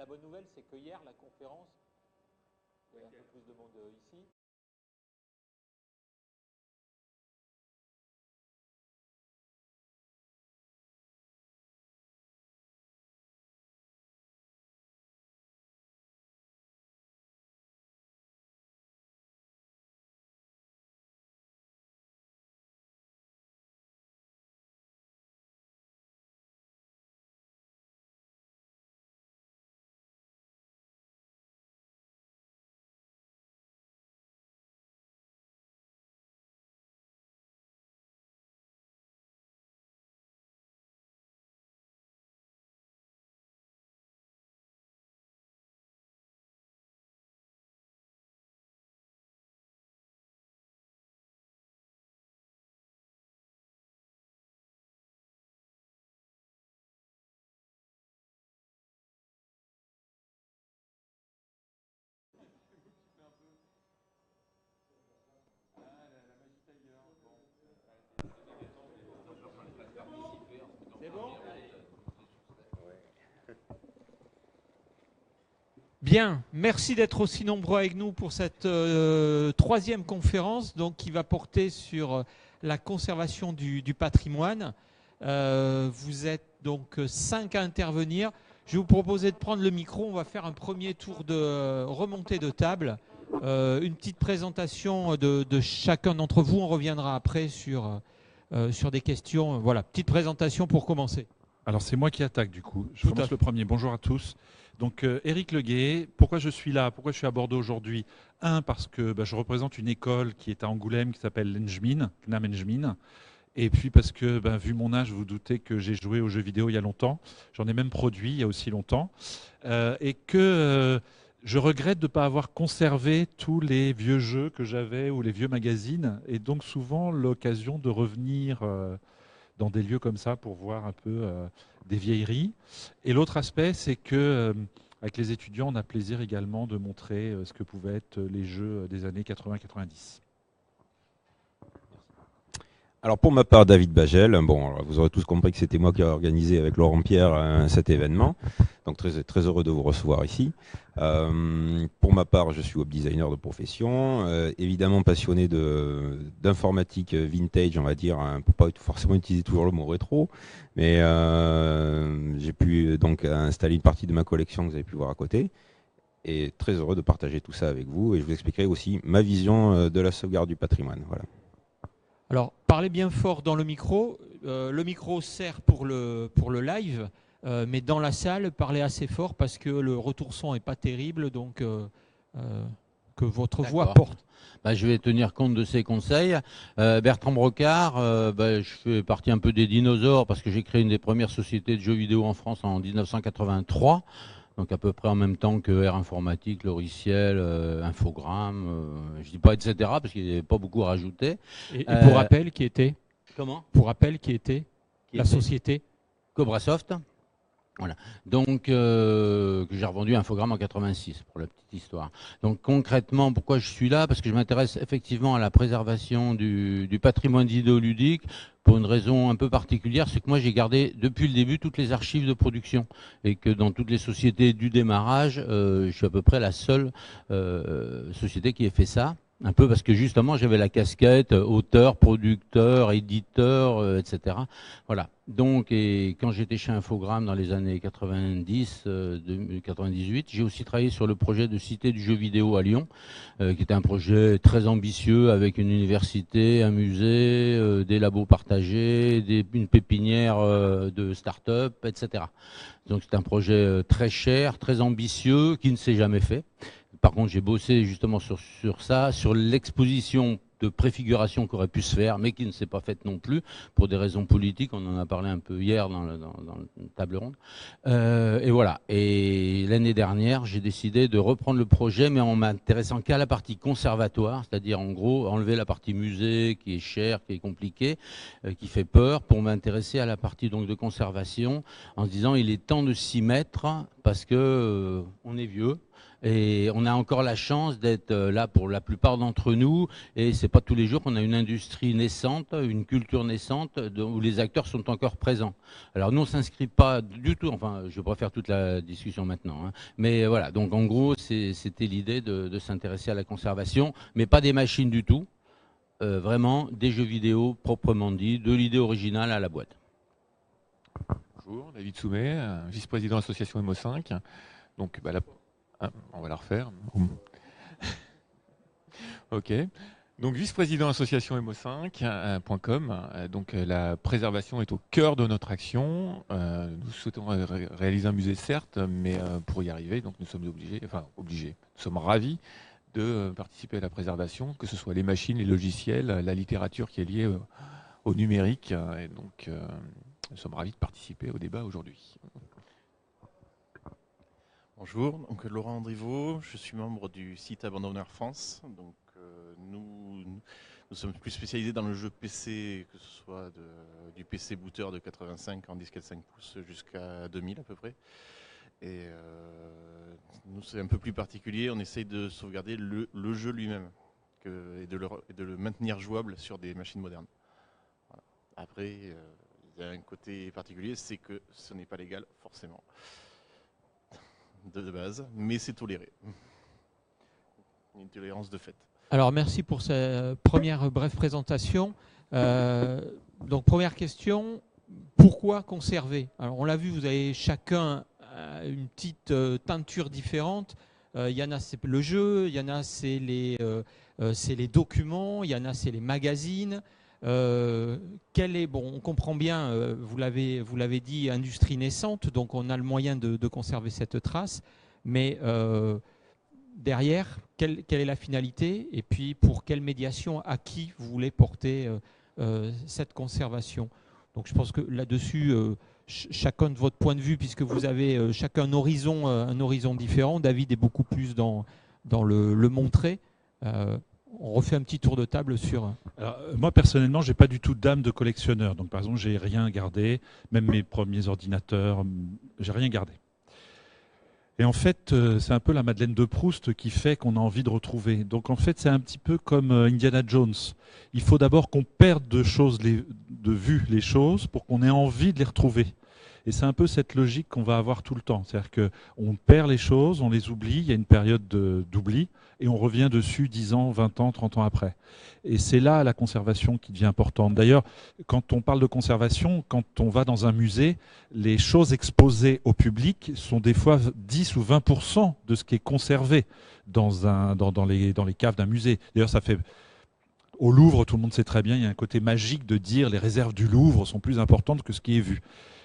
la bonne nouvelle, c'est que hier, la conférence, il y avait un peu plus de monde ici. Bien, merci d'être aussi nombreux avec nous pour cette troisième conférence donc, qui va porter sur la conservation du patrimoine. Vous êtes donc 5 à intervenir. Je vais vous proposer de prendre le micro. On va faire un premier tour de remontée de table. Une petite présentation de chacun d'entre vous. On reviendra après sur des questions. Voilà, petite présentation pour commencer. Alors c'est moi qui attaque du coup. Je commence le premier. Bonjour à tous. Donc Éric Leguet, pourquoi je suis là? Pourquoi je suis à Bordeaux aujourd'hui? Parce que je représente une école qui est à Angoulême qui s'appelle l'Engmin, CNAM Engmin. Et puis parce que, vu mon âge, vous vous doutez que j'ai joué aux jeux vidéo il y a longtemps. J'en ai même produit il y a aussi longtemps. Et que je regrette de ne pas avoir conservé tous les vieux jeux que j'avais ou les vieux magazines. Et donc souvent l'occasion de revenir dans des lieux comme ça pour voir un peu des vieilleries. Et l'autre aspect, c'est que avec les étudiants, on a plaisir également de montrer ce que pouvaient être les jeux des années 80-90. Alors pour ma part, David Bagel, alors vous aurez tous compris que c'était moi qui ai organisé avec Laurent Pierre cet événement, donc très heureux de vous recevoir ici. Pour ma part, je suis web designer de profession, évidemment passionné d'informatique vintage, on va dire, pour pas forcément utiliser toujours le mot rétro, mais j'ai pu donc installer une partie de ma collection que vous avez pu voir à côté. Et très heureux de partager tout ça avec vous, et je vous expliquerai aussi ma vision de la sauvegarde du patrimoine. Voilà. Alors, parlez bien fort dans le micro. Le micro sert pour le live, mais dans la salle, parlez assez fort parce que le retour son n'est pas terrible, donc que votre voix porte. Je vais tenir compte de ces conseils. Bertrand Brocard, je fais partie un peu des dinosaures parce que j'ai créé une des premières sociétés de jeux vidéo en France en 1983. Donc à peu près en même temps que Air Informatique, Logiciel, Infogrames, je dis pas etc. parce qu'il n'y avait pas beaucoup à rajouter. Et pour rappel, qui était? Comment? Pour rappel, qui était la société? Cobrasoft. Voilà. Donc que j'ai revendu Infogrames en 86 pour la petite histoire. Donc concrètement, pourquoi je suis là? Parce que je m'intéresse effectivement à la préservation du patrimoine vidéoludique pour une raison un peu particulière, c'est que moi j'ai gardé depuis le début toutes les archives de production et que dans toutes les sociétés du démarrage, je suis à peu près la seule société qui ait fait ça. Un peu parce que justement j'avais la casquette auteur, producteur, éditeur, etc. Voilà. Donc, et quand j'étais chez Infogrames dans les années 90, 98, j'ai aussi travaillé sur le projet de Cité du jeu vidéo à Lyon, qui était un projet très ambitieux avec une université, un musée, des labos partagés, une pépinière de start-up, etc. Donc c'est un projet très cher, très ambitieux, qui ne s'est jamais fait. Par contre, j'ai bossé justement sur ça, sur l'exposition de préfiguration qui aurait pu se faire, mais qui ne s'est pas faite non plus, pour des raisons politiques. On en a parlé un peu hier dans la table ronde. Et voilà. Et l'année dernière, j'ai décidé de reprendre le projet, mais en m'intéressant qu'à la partie conservatoire, c'est-à-dire en gros enlever la partie musée, qui est chère, qui est compliquée, qui fait peur, pour m'intéresser à la partie donc de conservation, en se disant il est temps de s'y mettre, parce que on est vieux. Et on a encore la chance d'être là pour la plupart d'entre nous. Et c'est pas tous les jours qu'on a une industrie naissante, une culture naissante, où les acteurs sont encore présents. Alors nous, on s'inscrit pas du tout. Enfin, je préfère toute la discussion maintenant. Hein. Mais voilà. Donc en gros, c'était l'idée de s'intéresser à la conservation, mais pas des machines du tout. Vraiment des jeux vidéo proprement dit, de l'idée originale à la boîte. Bonjour, David Soumet, vice-président de l'association MO5. Donc, on va la refaire. Ok. Donc, vice-président de l'association MO5.com. Donc, la préservation est au cœur de notre action. Nous souhaitons réaliser un musée, certes, mais pour y arriver, donc nous sommes obligés. Nous sommes ravis de participer à la préservation, que ce soit les machines, les logiciels, la littérature qui est liée au numérique. Et donc, nous sommes ravis de participer au débat aujourd'hui. Bonjour, donc Laurent Andriveau, je suis membre du site Abandonneur France. Donc, nous sommes plus spécialisés dans le jeu PC, que ce soit du PC booter de 85 en disquette 5 pouces jusqu'à 2000 à peu près. Et nous, c'est un peu plus particulier, on essaye de sauvegarder le jeu lui-même et de le maintenir jouable sur des machines modernes. Voilà. Après, il y a un côté particulier, c'est que ce n'est pas légal forcément de base, mais c'est toléré. Une tolérance de fait. Alors merci pour cette première brève présentation. Donc première question, pourquoi conserver? Alors on l'a vu, vous avez chacun une petite teinture différente. Il y en a c'est le jeu, il y en a c'est les documents, il y en a c'est les magazines. On comprend bien, vous l'avez dit, industrie naissante, donc on a le moyen de conserver cette trace, mais derrière, quelle est la finalité et puis pour quelle médiation, à qui vous voulez porter cette conservation? Donc je pense que là-dessus, chacun de votre point de vue, puisque vous avez chacun un horizon différent, David est beaucoup plus dans le montrer. On refait un petit tour de table sur... Alors, moi, personnellement, j'ai pas du tout d'âme de collectionneur. Donc, par exemple, j'ai rien gardé. Même mes premiers ordinateurs, j'ai rien gardé. Et en fait, c'est un peu la Madeleine de Proust qui fait qu'on a envie de retrouver. Donc, en fait, c'est un petit peu comme Indiana Jones. Il faut d'abord qu'on perde de vue les choses pour qu'on ait envie de les retrouver. Et c'est un peu cette logique qu'on va avoir tout le temps. C'est-à-dire qu'on perd les choses, on les oublie, il y a une période d'oubli, et on revient dessus 10 ans, 20 ans, 30 ans après. Et c'est là la conservation qui devient importante. D'ailleurs, quand on parle de conservation, quand on va dans un musée, les choses exposées au public sont des fois 10 ou 20% de ce qui est conservé dans les caves d'un musée. D'ailleurs, ça fait... Au Louvre, tout le monde sait très bien, il y a un côté magique de dire les réserves du Louvre sont plus importantes que ce qui est vu.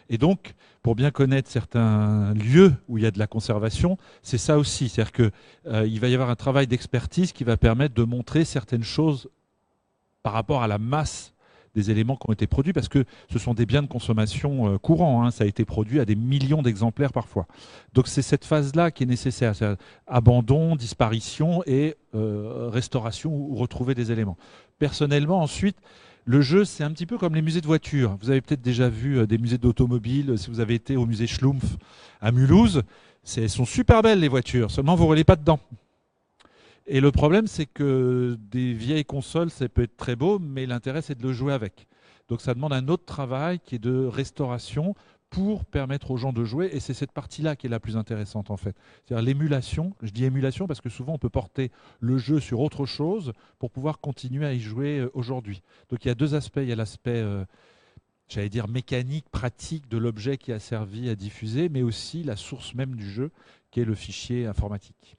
Et donc, pour bien connaître certains lieux où il y a de la conservation, c'est ça aussi. C'est-à-dire qu'il va y avoir un travail d'expertise qui va permettre de montrer certaines choses par rapport à la masse des éléments qui ont été produits, parce que ce sont des biens de consommation courants. Hein. Ça a été produit à des millions d'exemplaires parfois. Donc c'est cette phase-là qui est nécessaire. Abandon, disparition et restauration ou retrouver des éléments. Personnellement, ensuite, le jeu, c'est un petit peu comme les musées de voitures. Vous avez peut-être déjà vu des musées d'automobiles, si vous avez été au musée Schlumpf à Mulhouse. Elles sont super belles, les voitures, seulement vous ne roulez pas dedans. Et le problème, c'est que des vieilles consoles, ça peut être très beau, mais l'intérêt, c'est de le jouer avec. Donc ça demande un autre travail qui est de restauration pour permettre aux gens de jouer. Et c'est cette partie-là qui est la plus intéressante, en fait. C'est-à-dire l'émulation. Je dis émulation parce que souvent, on peut porter le jeu sur autre chose pour pouvoir continuer à y jouer aujourd'hui. Donc il y a deux aspects. Il y a l'aspect, j'allais dire, mécanique, pratique de l'objet qui a servi à diffuser, mais aussi la source même du jeu, qui est le fichier informatique.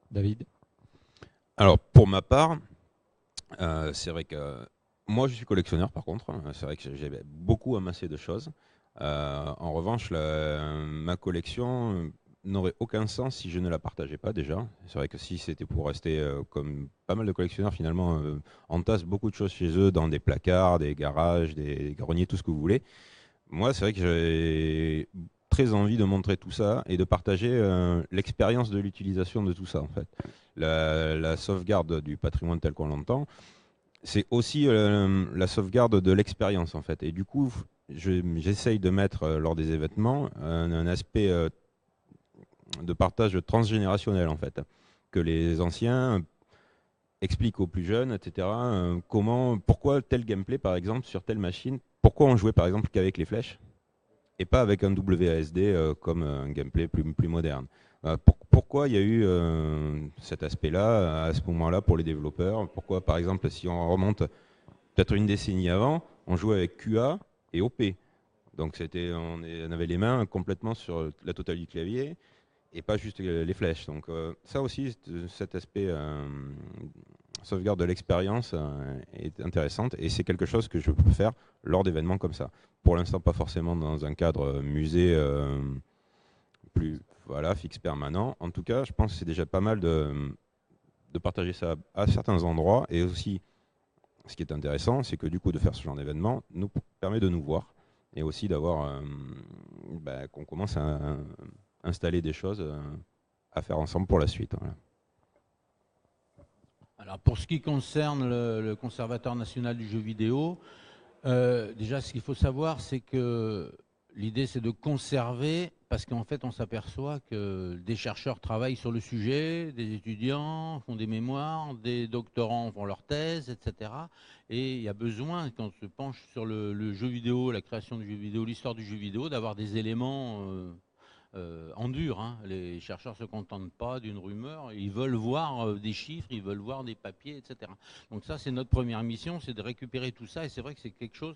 David? Alors, pour ma part, c'est vrai que moi, je suis collectionneur, par contre. C'est vrai que j'ai beaucoup amassé de choses. En revanche, ma collection n'aurait aucun sens si je ne la partageais pas déjà. C'est vrai que si c'était pour rester, comme pas mal de collectionneurs, finalement, entassent beaucoup de choses chez eux, dans des placards, des garages, des greniers, tout ce que vous voulez. Moi, c'est vrai que j'ai très envie de montrer tout ça et de partager l'expérience de l'utilisation de tout ça, en fait. La sauvegarde du patrimoine tel qu'on l'entend, c'est aussi la sauvegarde de l'expérience, en fait. Et du coup, j'essaye de mettre lors des événements un aspect de partage transgénérationnel en fait, que les anciens expliquent aux plus jeunes, etc. Pourquoi tel gameplay par exemple sur telle machine, pourquoi on jouait par exemple qu'avec les flèches et pas avec un WASD comme un gameplay plus moderne. Pourquoi il y a eu cet aspect-là à ce moment-là pour les développeurs? Pourquoi par exemple si on remonte peut-être une décennie avant, on jouait avec QA et OP. Donc on avait les mains complètement sur la totale du clavier et pas juste les flèches. Donc ça aussi, cet aspect sauvegarde de l'expérience est intéressante et c'est quelque chose que je peux faire lors d'événements comme ça. Pour l'instant, pas forcément dans un cadre musée plus fixe permanent. En tout cas, je pense que c'est déjà pas mal de partager ça à certains endroits et aussi, ce qui est intéressant, c'est que du coup, de faire ce genre d'événement nous permet de nous voir et aussi d'avoir qu'on commence à installer des choses à faire ensemble pour la suite. Voilà. Alors pour ce qui concerne le Conservatoire national du jeu vidéo, déjà ce qu'il faut savoir, c'est que l'idée c'est de conserver, parce qu'en fait on s'aperçoit que des chercheurs travaillent sur le sujet, des étudiants font des mémoires, des doctorants font leurs thèses, etc. Et il y a besoin, quand on se penche sur le jeu vidéo, la création du jeu vidéo, l'histoire du jeu vidéo, d'avoir des éléments en dur. Hein. Les chercheurs ne se contentent pas d'une rumeur, ils veulent voir des chiffres, ils veulent voir des papiers, etc. Donc ça, c'est notre première mission, c'est de récupérer tout ça. Et c'est vrai que c'est quelque chose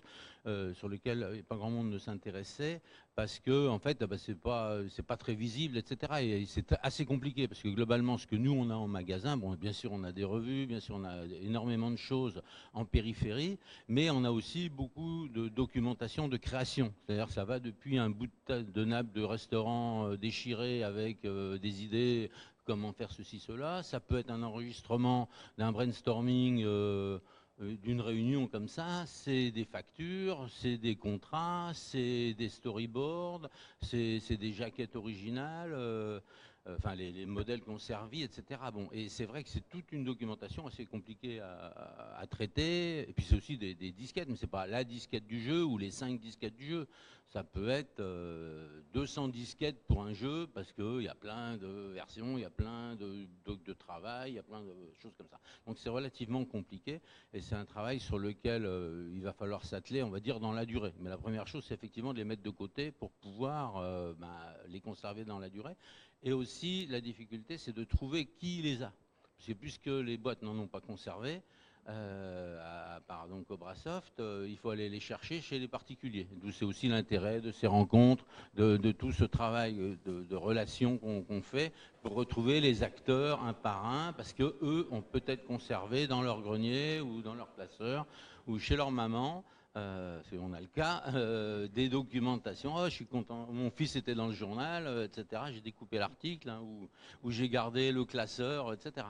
sur lequel pas grand monde ne s'intéressait, parce que en fait, c'est pas très visible, etc. Et c'est assez compliqué, parce que globalement, ce que nous, on a en magasin, bon, bien sûr, on a des revues, bien sûr, on a énormément de choses en périphérie, mais on a aussi beaucoup de documentation de création. C'est-à-dire que ça va depuis un bout de nappe de restaurant déchiré avec des idées, comment faire ceci, cela. Ça peut être un enregistrement d'un brainstorming d'une réunion comme ça, c'est des factures, c'est des contrats, c'est des storyboards, c'est des jaquettes originales, enfin les modèles qu'on servi, etc. Bon, et c'est vrai que c'est toute une documentation assez compliquée à traiter. Et puis c'est aussi des disquettes, mais c'est pas la disquette du jeu ou les 5 disquettes du jeu. Ça peut être 200 disquettes pour un jeu, parce qu'il y a plein de versions, il y a plein de travail, il y a plein de choses comme ça. Donc c'est relativement compliqué, et c'est un travail sur lequel il va falloir s'atteler, on va dire, dans la durée. Mais la première chose, c'est effectivement de les mettre de côté pour pouvoir les conserver dans la durée. Et aussi, la difficulté, c'est de trouver qui les a. Parce que puisque les boîtes n'en ont pas conservé, à part donc Cobrasoft, il faut aller les chercher chez les particuliers. D'où c'est aussi l'intérêt de ces rencontres, de tout ce travail de relations qu'on fait pour retrouver les acteurs un par un, parce qu'eux ont peut-être conservé dans leur grenier ou dans leur placeur ou chez leur maman. On a le cas, des documentations. Oh, je suis content, mon fils était dans le journal, etc. J'ai découpé l'article, hein, où j'ai gardé le classeur, etc.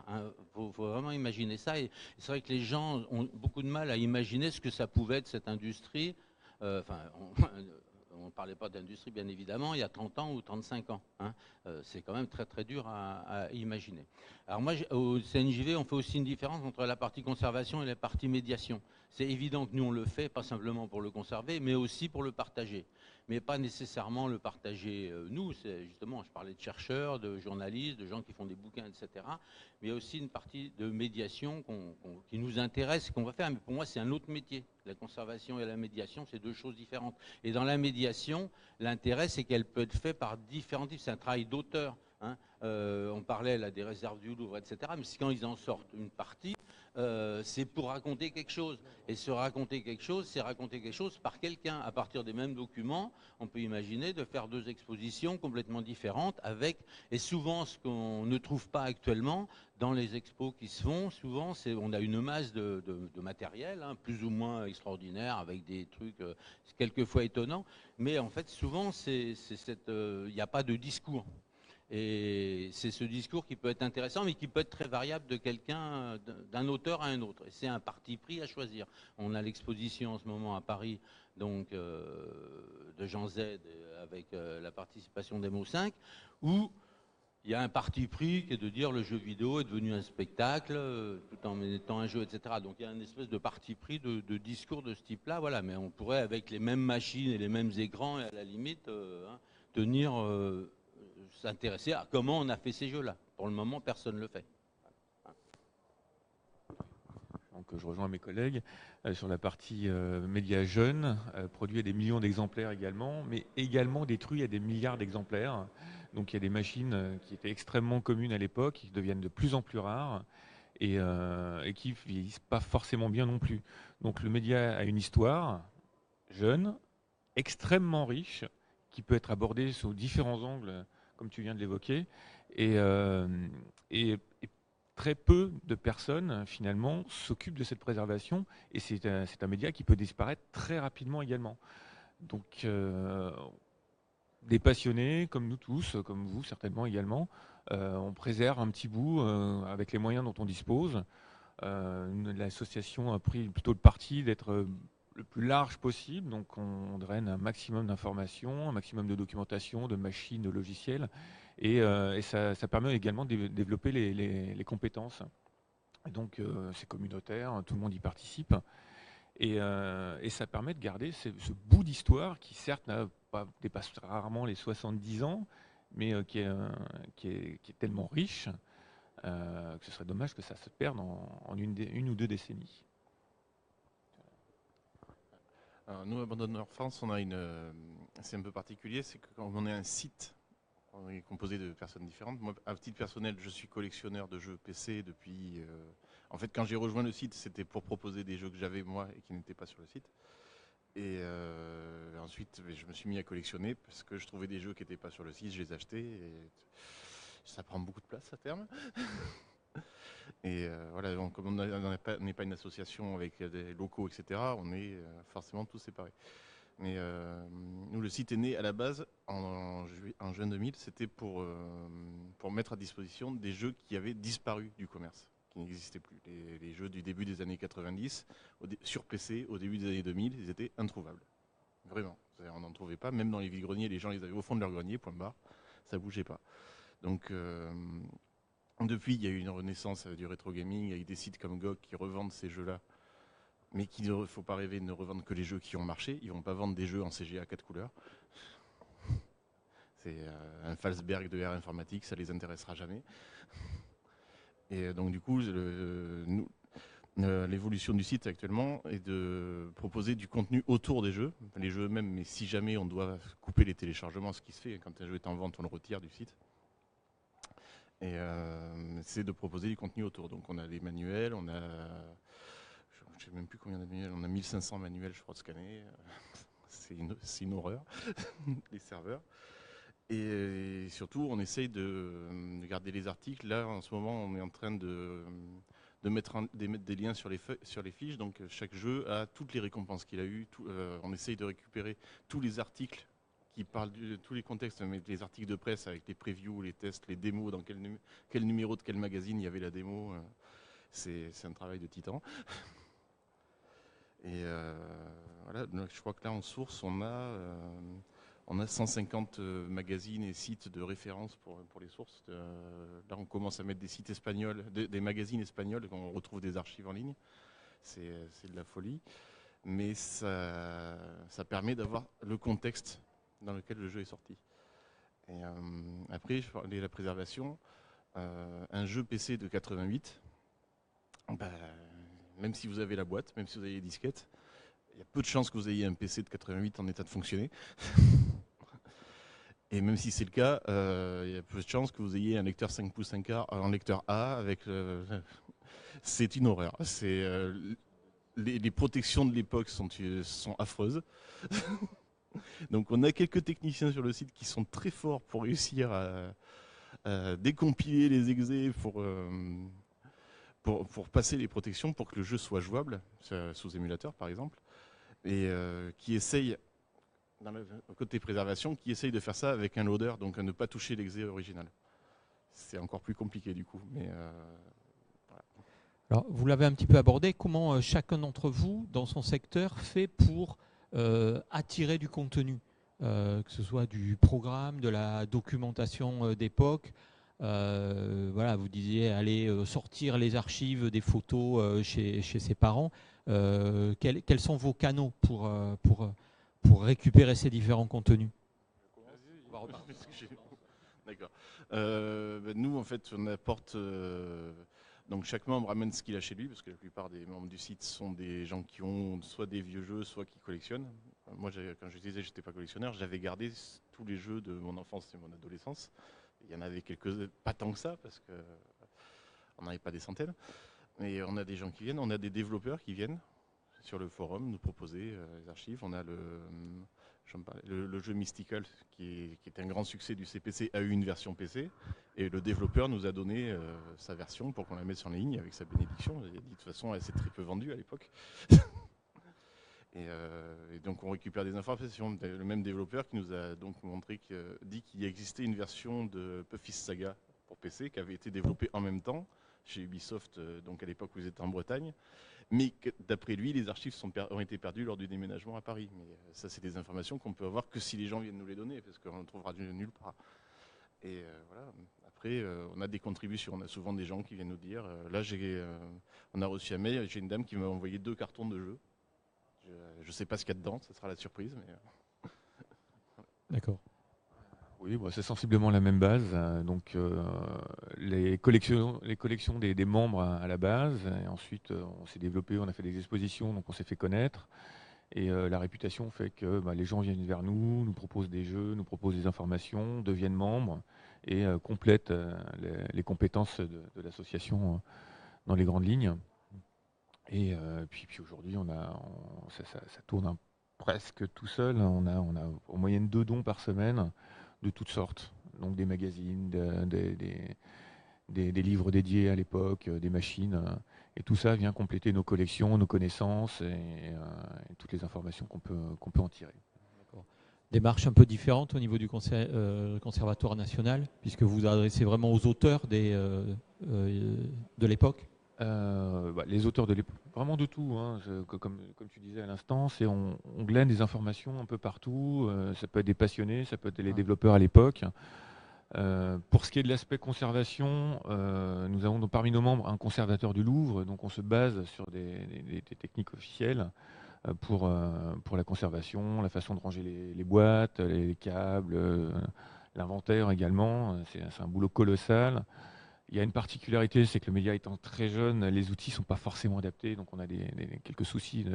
Faut vraiment imaginer ça. Et c'est vrai que les gens ont beaucoup de mal à imaginer ce que ça pouvait être, cette industrie. On ne parlait pas d'industrie, bien évidemment, il y a 30 ans ou 35 ans. Hein. C'est quand même très très dur à imaginer. Alors moi, au CNJV, on fait aussi une différence entre la partie conservation et la partie médiation. C'est évident que nous, on le fait, pas simplement pour le conserver, mais aussi pour le partager. Mais pas nécessairement le partager nous. C'est justement, je parlais de chercheurs, de journalistes, de gens qui font des bouquins, etc. Mais il y a aussi une partie de médiation qui nous intéresse, qu'on va faire. Mais pour moi, c'est un autre métier. La conservation et la médiation, c'est deux choses différentes. Et dans la médiation, l'intérêt, c'est qu'elle peut être faite par différents types. C'est un travail d'auteur. Hein. On parlait là des réserves du Louvre, etc. Mais quand ils en sortent une partie, c'est pour raconter quelque chose. Et se raconter quelque chose, c'est raconter quelque chose par quelqu'un. À partir des mêmes documents, on peut imaginer de faire deux expositions complètement différentes avec, et souvent ce qu'on ne trouve pas actuellement dans les expos qui se font, souvent on a une masse de matériel, hein, plus ou moins extraordinaire, avec des trucs quelquefois étonnants, mais en fait souvent il n'y a pas de discours. Et c'est ce discours qui peut être intéressant, mais qui peut être très variable de quelqu'un, d'un auteur à un autre. Et c'est un parti pris à choisir. On a l'exposition en ce moment à Paris, donc de Jean Z, avec la participation d'Emo 5, où il y a un parti pris qui est de dire le jeu vidéo est devenu un spectacle, tout en étant un jeu, etc. Donc il y a une espèce de parti pris de discours de ce type-là, voilà. Mais on pourrait, avec les mêmes machines et les mêmes écrans, et à la limite, tenir s'intéresser à comment on a fait ces jeux-là. Pour le moment, personne ne le fait. Donc, je rejoins mes collègues sur la partie médias jeunes, produit à des millions d'exemplaires également, mais également détruit à des milliards d'exemplaires. Donc il y a des machines qui étaient extrêmement communes à l'époque, qui deviennent de plus en plus rares et qui ne vieillissent pas forcément bien non plus. Donc le média a une histoire jeune, extrêmement riche, qui peut être abordée sous différents angles, comme tu viens de l'évoquer, et très peu de personnes, finalement, s'occupent de cette préservation, et c'est un média qui peut disparaître très rapidement également. Donc, des passionnés, comme nous tous, comme vous certainement également, on préserve un petit bout avec les moyens dont on dispose. L'association a pris plutôt le parti d'être le plus large possible, donc on draine un maximum d'informations, un maximum de documentation, de machines, de logiciels, et ça permet également de développer les compétences. Et donc c'est communautaire, tout le monde y participe, et ça permet de garder ce bout d'histoire qui certes dépasse rarement les 70 ans, mais qui est tellement riche que ce serait dommage que ça se perde en une ou deux décennies. Alors, nous, à Abandonneurs France, c'est un peu particulier, c'est que quand on est un site, on est composé de personnes différentes. Moi, à titre personnel, je suis collectionneur de jeux PC depuis... En fait, quand j'ai rejoint le site, c'était pour proposer des jeux que j'avais moi et qui n'étaient pas sur le site. Et ensuite, je me suis mis à collectionner parce que je trouvais des jeux qui n'étaient pas sur le site, je les achetais. Et ça prend beaucoup de place à terme. Et voilà, donc, comme on n'est pas une association avec des locaux, etc., on est forcément tous séparés. Mais nous, le site est né à la base en juin 2000, c'était pour mettre à disposition des jeux qui avaient disparu du commerce, qui n'existaient plus. Les jeux du début des années 90, sur PC, au début des années 2000, ils étaient introuvables. Vraiment, on n'en trouvait pas, même dans les vides-greniers, les gens les avaient au fond de leur grenier, point barre, ça bougeait pas. Donc... depuis, il y a eu une renaissance du rétro gaming avec des sites comme GOG qui revendent ces jeux-là, mais qu'il ne faut pas rêver de ne revendre que les jeux qui ont marché. Ils ne vont pas vendre des jeux en CGA 4 couleurs. C'est un Falsberg de l'ère informatique, ça ne les intéressera jamais. Et donc du coup, l'évolution du site actuellement est de proposer du contenu autour des jeux, les jeux eux-mêmes, mais si jamais on doit couper les téléchargements, ce qui se fait, quand un jeu est en vente, on le retire du site. Et c'est de proposer du contenu autour. Donc on a les manuels, on a, je ne sais même plus combien de manuels, on a 1500 manuels, je crois, de scannés. C'est une horreur, les serveurs. Et surtout, on essaye de garder les articles. Là, en ce moment, on est en train de mettre des liens sur les fiches. Donc chaque jeu a toutes les récompenses qu'il a eues. On essaye de récupérer tous les articles qui parlent de tous les contextes, mais les articles de presse avec les previews, les tests, les démos, dans quel numéro de quel magazine il y avait la démo. C'est un travail de titan. Et voilà, donc je crois que là en source, on a 150 magazines et sites de référence pour les sources. Là, on commence à mettre des sites espagnols, des magazines espagnols, on retrouve des archives en ligne. C'est de la folie. Mais ça permet d'avoir le contexte dans lequel le jeu est sorti. Et après, je parlais de la préservation. Un jeu PC de 88, même si vous avez la boîte, même si vous avez les disquettes, il y a peu de chances que vous ayez un PC de 88 en état de fonctionner. Et même si c'est le cas, il y a peu de chances que vous ayez un lecteur 5 pouces 1/4 en lecteur A avec... c'est une horreur. Les protections de l'époque sont affreuses. Donc on a quelques techniciens sur le site qui sont très forts pour réussir à décompiler les exés pour passer les protections pour que le jeu soit jouable, sous émulateur par exemple, et qui essayent, dans le côté préservation, qui essayent de faire ça avec un loader, donc à ne pas toucher l'exé original. C'est encore plus compliqué du coup, mais voilà. Alors, vous l'avez un petit peu abordé, comment chacun d'entre vous, dans son secteur, fait pour attirer du contenu, que ce soit du programme, de la documentation d'époque. Voilà, vous disiez aller sortir les archives des photos chez ses parents. Quels sont vos canaux pour récupérer ces différents contenus? D'accord. Nous, en fait, on apporte. Donc, chaque membre amène ce qu'il a chez lui, parce que la plupart des membres du site sont des gens qui ont soit des vieux jeux, soit qui collectionnent. Moi, quand je disais que je n'étais pas collectionneur, j'avais gardé tous les jeux de mon enfance et mon adolescence. Il y en avait quelques, pas tant que ça, parce qu'on n'avait pas des centaines. Mais on a des gens qui viennent, on a des développeurs qui viennent sur le forum nous proposer les archives. On a le jeu Mystical qui est un grand succès du CPC, a eu une version PC et le développeur nous a donné sa version pour qu'on la mette sur ligne avec sa bénédiction. Il a dit de toute façon elle s'est très peu vendue à l'époque. Et donc on récupère des informations. Le même développeur qui nous a donc dit qu'il existait une version de Puffy's Saga pour PC qui avait été développée en même temps chez Ubisoft, donc à l'époque où vous étiez en Bretagne, mais d'après lui, les archives ont été perdues lors du déménagement à Paris. Mais ça, c'est des informations qu'on peut avoir que si les gens viennent nous les donner, parce qu'on ne trouvera nulle part. Et voilà. Après, on a des contributions. On a souvent des gens qui viennent nous dire. Là, on a reçu un mail. J'ai une dame qui m'a envoyé 2 cartons de jeux. Je ne sais pas ce qu'il y a dedans. Ça sera la surprise. Mais... D'accord. Oui, c'est sensiblement la même base. Donc, les collections des membres à la base. Et ensuite, on s'est développé, on a fait des expositions, donc on s'est fait connaître. Et la réputation fait que les gens viennent vers nous, nous proposent des jeux, nous proposent des informations, deviennent membres et complètent les compétences de l'association dans les grandes lignes. Et puis aujourd'hui, ça tourne presque tout seul. On a en moyenne 2 dons par semaine de toutes sortes, donc des magazines, des livres dédiés à l'époque, des machines, et tout ça vient compléter nos collections, nos connaissances et toutes les informations qu'on peut en tirer. Démarche un peu différente au niveau du Conservatoire national, puisque vous vous adressez vraiment aux auteurs de l'époque. Les auteurs de l'époque, vraiment de tout, hein. Comme tu disais à l'instant, on glaine des informations un peu partout, ça peut être des passionnés, ça peut être les développeurs à l'époque. Pour ce qui est de l'aspect conservation, nous avons parmi nos membres un conservateur du Louvre, donc on se base sur des techniques officielles pour la conservation, la façon de ranger les boîtes, les câbles, l'inventaire également, c'est un boulot colossal. Il y a une particularité, c'est que le média étant très jeune, les outils ne sont pas forcément adaptés, donc on a quelques soucis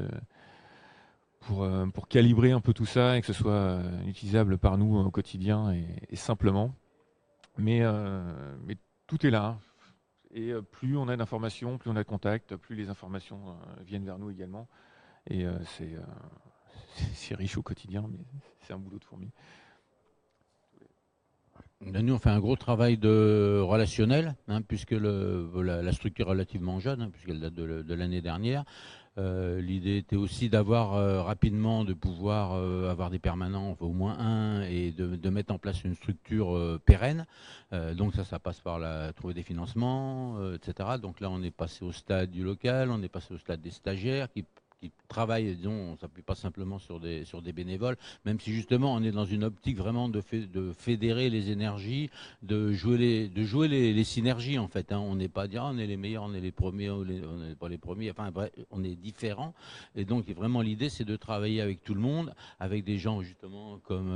pour calibrer un peu tout ça et que ce soit utilisable par nous au quotidien et simplement. Mais tout est là. Et plus on a d'informations, plus on a de contacts, plus les informations viennent vers nous également. Et c'est riche au quotidien, mais c'est un boulot de fourmi. Nous, on fait un gros travail de relationnel, puisque la structure est relativement jeune, puisqu'elle date de l'année dernière. L'idée était aussi d'avoir rapidement, de pouvoir avoir des permanents, enfin, au moins un, et de mettre en place une structure pérenne. Donc ça passe par trouver des financements, etc. Donc là, on est passé au stade du local, on est passé au stade des stagiaires qui travaillent, disons, on ne s'appuie pas simplement sur des bénévoles, même si justement on est dans une optique vraiment de fédérer les énergies, de jouer les synergies en fait. On n'est pas à dire on est les meilleurs, on est les premiers, on n'est pas les premiers, enfin bref, on est différents. Et donc vraiment l'idée c'est de travailler avec tout le monde, avec des gens justement comme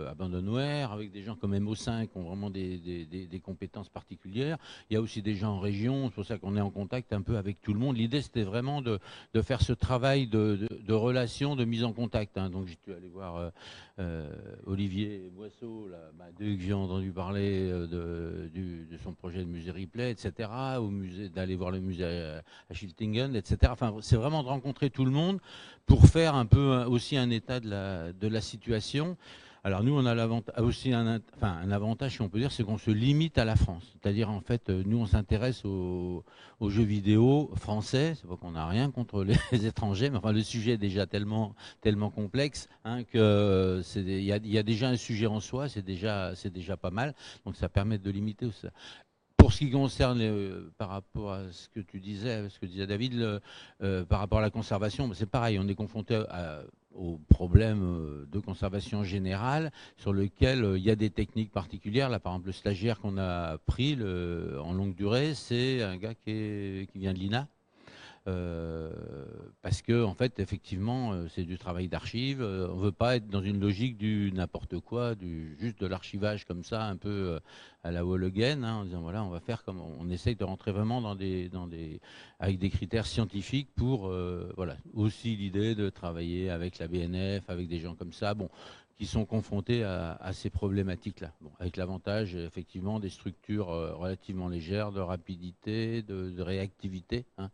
Abandonware, avec des gens comme MO5 qui ont vraiment des compétences particulières. Il y a aussi des gens en région, c'est pour ça qu'on est en contact un peu avec tout le monde. L'idée c'était vraiment de faire ce travail de relations, de mise en contact. Donc j'ai dû aller voir Olivier Boisseau, que j'ai entendu parler de son projet de musée Ripley, etc. D'aller voir le musée à Schiltingen, etc. Enfin, c'est vraiment de rencontrer tout le monde pour faire un peu aussi un état de la situation. Alors nous, on a aussi un avantage, si on peut dire, c'est qu'on se limite à la France. C'est-à-dire, en fait, nous, on s'intéresse aux jeux vidéo français. C'est pas qu'on n'a rien contre les étrangers, mais enfin, le sujet est déjà tellement complexe que il y a déjà un sujet en soi. C'est déjà pas mal. Donc ça permet de limiter ça. Pour ce qui concerne, par rapport à ce que tu disais, ce que disait David, par rapport à la conservation, c'est pareil, on est confronté au problème de conservation générale sur lequel il y a des techniques particulières. Là, par exemple, le stagiaire qu'on a pris en longue durée, c'est un gars qui vient de l'INA. parce que en fait, effectivement, c'est du travail d'archive. On ne veut pas être dans une logique du n'importe quoi, juste de l'archivage comme ça, un peu à la Wall again, hein, en disant voilà, on va faire comme on essaye de rentrer vraiment avec des critères scientifiques pour voilà. Aussi l'idée de travailler avec la BNF, avec des gens comme ça, bon, qui sont confrontés à ces problématiques-là. Bon, avec l'avantage effectivement des structures relativement légères, de rapidité, de réactivité, hein,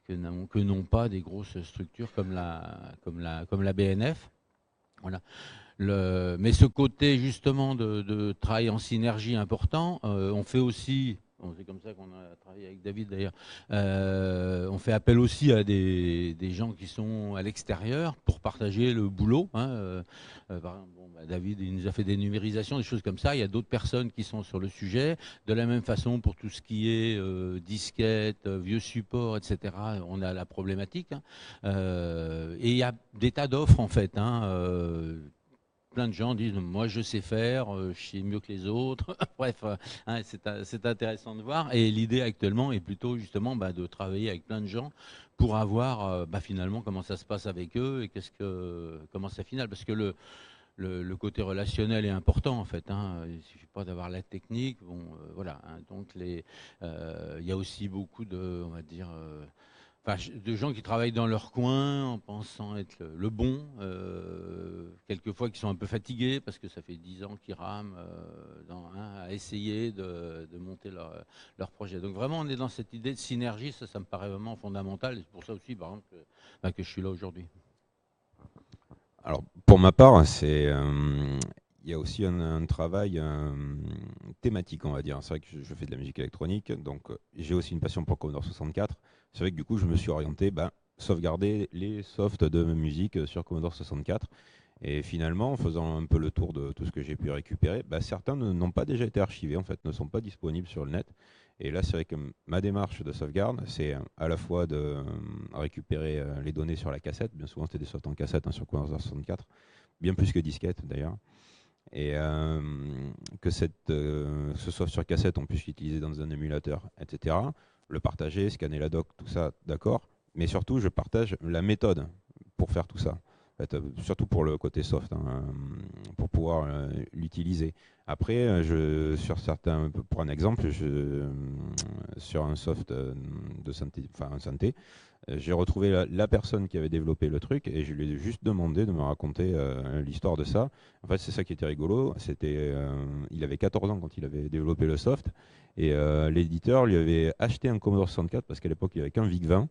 que n'ont pas des grosses structures comme la BNF. Voilà. Mais ce côté justement de travail en synergie important, on fait aussi, c'est comme ça qu'on a travaillé avec David d'ailleurs, on fait appel aussi à des gens qui sont à l'extérieur pour partager le boulot. Hein, par exemple, David il nous a fait des numérisations, des choses comme ça. Il y a d'autres personnes qui sont sur le sujet. De la même façon, pour tout ce qui est disquettes, vieux supports, etc., on a la problématique. Hein. Et il y a des tas d'offres en fait. Hein, plein de gens disent moi je sais faire, je sais mieux que les autres. Bref, hein, c'est intéressant de voir. Et l'idée actuellement est plutôt justement de travailler avec plein de gens pour avoir finalement comment ça se passe avec eux et comment ça finale. Parce que le côté relationnel est important en fait. Hein. Il ne suffit pas d'avoir la technique. Bon, voilà. Hein. Donc il y a aussi beaucoup on va dire. De gens qui travaillent dans leur coin en pensant être le bon, quelquefois qui sont un peu fatigués parce que ça fait 10 ans qu'ils rament à essayer de monter leur projet. Donc vraiment, on est dans cette idée de synergie, ça me paraît vraiment fondamental. Et c'est pour ça aussi, par exemple, que je suis là aujourd'hui. Alors, pour ma part, il y a aussi un travail thématique, on va dire. C'est vrai que je fais de la musique électronique, donc j'ai aussi une passion pour Commodore 64. C'est vrai que du coup, je me suis orienté sauvegarder les softs de musique sur Commodore 64. Et finalement, en faisant un peu le tour de tout ce que j'ai pu récupérer, certains n'ont pas déjà été archivés, en fait, ne sont pas disponibles sur le net. Et là, c'est vrai que ma démarche de sauvegarde, c'est à la fois de récupérer les données sur la cassette. Bien souvent, c'était des softs en cassette sur Commodore 64, bien plus que disquette d'ailleurs. Et que ce soft sur cassette, on puisse l'utiliser dans un émulateur, etc. Le partager, scanner la doc, tout ça, d'accord. Mais surtout, je partage la méthode pour faire tout ça. En fait, surtout pour le côté soft, hein, pour pouvoir l'utiliser. Après, sur certains, pour un exemple, sur un soft de synthé, enfin un synthé, j'ai retrouvé la personne qui avait développé le truc et je lui ai juste demandé de me raconter l'histoire de ça. En fait, c'est ça qui était rigolo. Il avait 14 ans quand il avait développé le soft et l'éditeur lui avait acheté un Commodore 64 parce qu'à l'époque il n'y avait qu'un VIC-20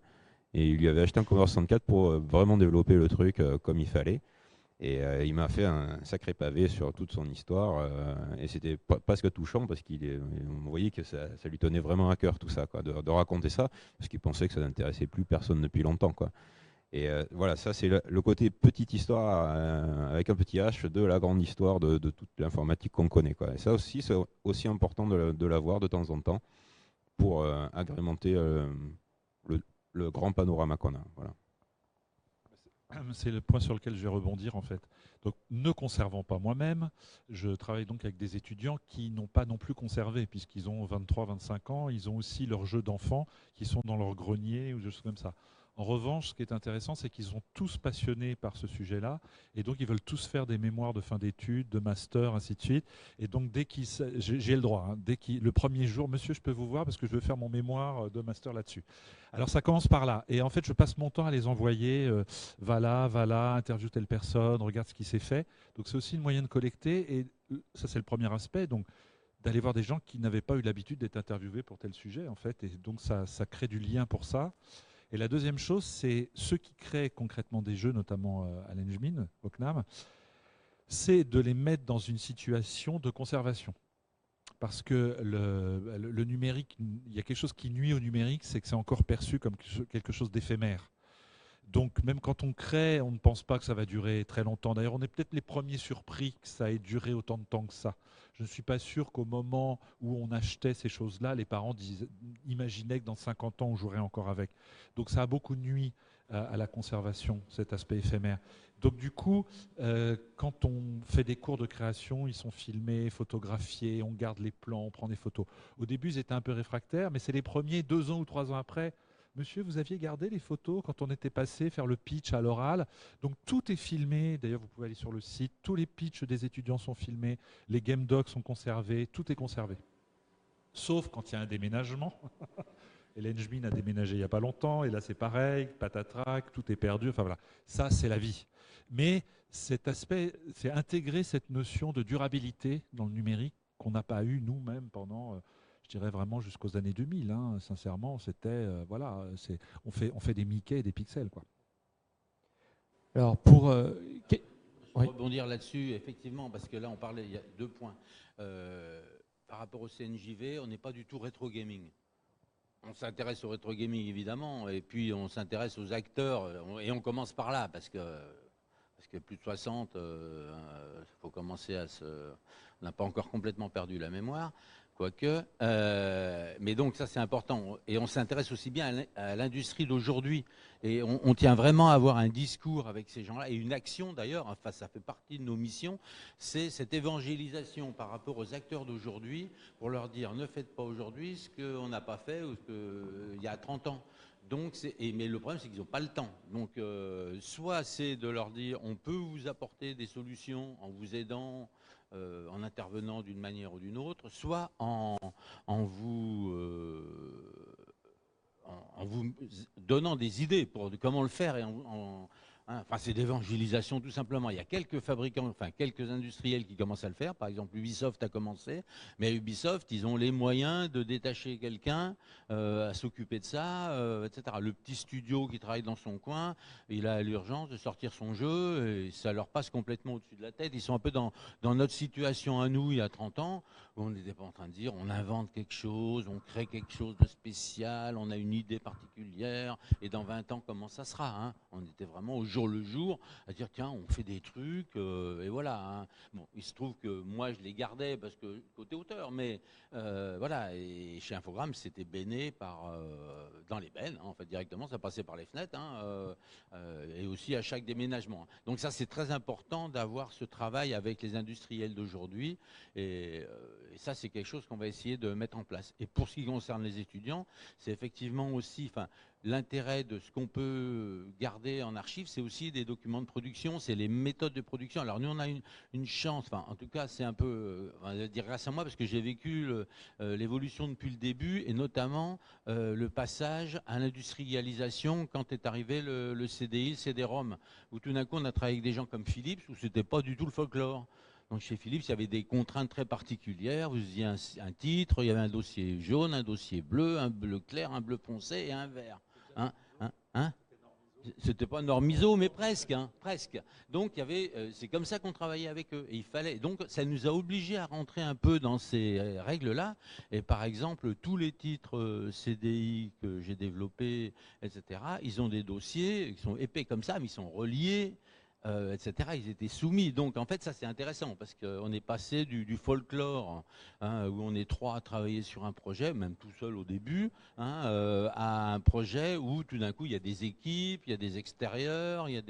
et il lui avait acheté un Commodore 64 pour vraiment développer le truc comme il fallait. Et il m'a fait un sacré pavé sur toute son histoire et c'était presque touchant parce on voyait que ça lui tenait vraiment à cœur tout ça, quoi, de raconter ça parce qu'il pensait que ça n'intéressait plus personne depuis longtemps, quoi. Et voilà, ça c'est le côté petite histoire avec un petit H de la grande histoire de toute l'informatique qu'on connaît, quoi. Et ça aussi, c'est aussi important de l'avoir de temps en temps pour agrémenter le grand panorama qu'on a. Voilà. C'est le point sur lequel je vais rebondir en fait. Donc, ne conservant pas moi-même, je travaille donc avec des étudiants qui n'ont pas non plus conservé, puisqu'ils ont 23-25 ans, ils ont aussi leurs jeux d'enfants qui sont dans leur grenier ou des choses comme ça. En revanche, ce qui est intéressant, c'est qu'ils sont tous passionnés par ce sujet-là, et donc ils veulent tous faire des mémoires de fin d'études, de master, ainsi de suite. Et donc j'ai le droit, hein, le premier jour, monsieur, je peux vous voir parce que je veux faire mon mémoire de master là-dessus. Alors ça commence par là, et en fait je passe mon temps à les envoyer, va là, interview telle personne, regarde ce qui s'est fait. Donc c'est aussi une moyen de collecter, et ça c'est le premier aspect. Donc d'aller voir des gens qui n'avaient pas eu l'habitude d'être interviewés pour tel sujet, en fait, et donc ça crée du lien pour ça. Et la deuxième chose, c'est ceux qui créent concrètement des jeux, notamment à l'Engmin, au CNAM, c'est de les mettre dans une situation de conservation. Parce que le numérique, il y a quelque chose qui nuit au numérique, c'est que c'est encore perçu comme quelque chose d'éphémère. Donc même quand on crée, on ne pense pas que ça va durer très longtemps. D'ailleurs, on est peut-être les premiers surpris que ça ait duré autant de temps que ça. Je ne suis pas sûr qu'au moment où on achetait ces choses-là, les parents imaginaient que dans 50 ans, on jouerait encore avec. Donc ça a beaucoup nui à la conservation, cet aspect éphémère. Donc du coup, quand on fait des cours de création, ils sont filmés, photographiés, on garde les plans, on prend des photos. Au début, ils étaient un peu réfractaires, mais c'est les premiers, 2 ans ou 3 ans après, monsieur, vous aviez gardé les photos quand on était passé faire le pitch à l'oral. Donc tout est filmé. D'ailleurs, vous pouvez aller sur le site. Tous les pitchs des étudiants sont filmés. Les game docs sont conservés. Tout est conservé. Sauf quand il y a un déménagement. Et l'Engmin a déménagé il n'y a pas longtemps. Et là, c'est pareil. Patatrac, tout est perdu. Enfin voilà. Ça, c'est la vie. Mais cet aspect, c'est intégrer cette notion de durabilité dans le numérique qu'on n'a pas eu nous-mêmes pendant... je dirais vraiment jusqu'aux années 2000. Hein. Sincèrement, c'était voilà, on fait des Mickey et des pixels, quoi. Alors pour oui. Rebondir là-dessus, effectivement, parce que là on parlait, il y a 2 points. Par rapport au CNJV, on n'est pas du tout rétro gaming. On s'intéresse au rétro gaming évidemment, et puis on s'intéresse aux acteurs, et on commence par là parce que plus de 60, il faut commencer à se. On n'a pas encore complètement perdu la mémoire. Quoique, mais donc ça c'est important. Et on s'intéresse aussi bien à l'industrie d'aujourd'hui. Et on tient vraiment à avoir un discours avec ces gens-là, et une action d'ailleurs, enfin ça fait partie de nos missions, c'est cette évangélisation par rapport aux acteurs d'aujourd'hui, pour leur dire ne faites pas aujourd'hui ce qu'on n'a pas fait ou il y a 30 ans. Donc mais le problème c'est qu'ils n'ont pas le temps. Donc soit c'est de leur dire on peut vous apporter des solutions en vous aidant, en intervenant d'une manière ou d'une autre, soit en vous donnant des idées pour comment le faire, et enfin, c'est d'évangélisation tout simplement. Il y a quelques fabricants, enfin quelques industriels qui commencent à le faire. Par exemple, Ubisoft a commencé, mais à Ubisoft, ils ont les moyens de détacher quelqu'un à s'occuper de ça, etc. Le petit studio qui travaille dans son coin, il a l'urgence de sortir son jeu et ça leur passe complètement au-dessus de la tête. Ils sont un peu dans notre situation à nous il y a 30 ans, où on n'était pas en train de dire on invente quelque chose, on crée quelque chose de spécial, on a une idée particulière et dans 20 ans comment ça sera, hein. On était vraiment au jour le jour à dire tiens on fait des trucs et voilà, hein. Bon, il se trouve que moi je les gardais parce que côté auteur, mais voilà, et chez Infogrames c'était béné par dans les bennes, hein, en fait directement ça passait par les fenêtres, hein, et aussi à chaque déménagement. Donc ça c'est très important d'avoir ce travail avec les industriels d'aujourd'hui, et ça c'est quelque chose qu'on va essayer de mettre en place. Et pour ce qui concerne les étudiants, c'est effectivement aussi, enfin, l'intérêt de ce qu'on peut garder en archive, c'est aussi des documents de production, c'est les méthodes de production. Alors nous, on a une chance, enfin, en tout cas, c'est un peu, on va dire grâce à moi, parce que j'ai vécu l'évolution depuis le début, et notamment le passage à l'industrialisation quand est arrivé le CDI, le CD-ROM, où tout d'un coup, on a travaillé avec des gens comme Philips, où c'était pas du tout le folklore. Donc chez Philips, il y avait des contraintes très particulières. Vous faisiez un titre, il y avait un dossier jaune, un dossier bleu, un bleu clair, un bleu foncé et un vert. C'était pas Normiso, mais presque, hein, presque. Donc il y avait, c'est comme ça qu'on travaillait avec eux. Et il fallait, donc ça nous a obligés à rentrer un peu dans ces règles-là. Et par exemple, tous les titres CDI que j'ai développés, etc., ils ont des dossiers qui sont épais comme ça, mais ils sont reliés. Etc. Ils étaient soumis. Donc en fait ça c'est intéressant parce qu'on est passé du folklore, hein, où on est 3 à travailler sur un projet, même tout seul au début, hein, à un projet où tout d'un coup il y a des équipes, il y a des extérieurs, il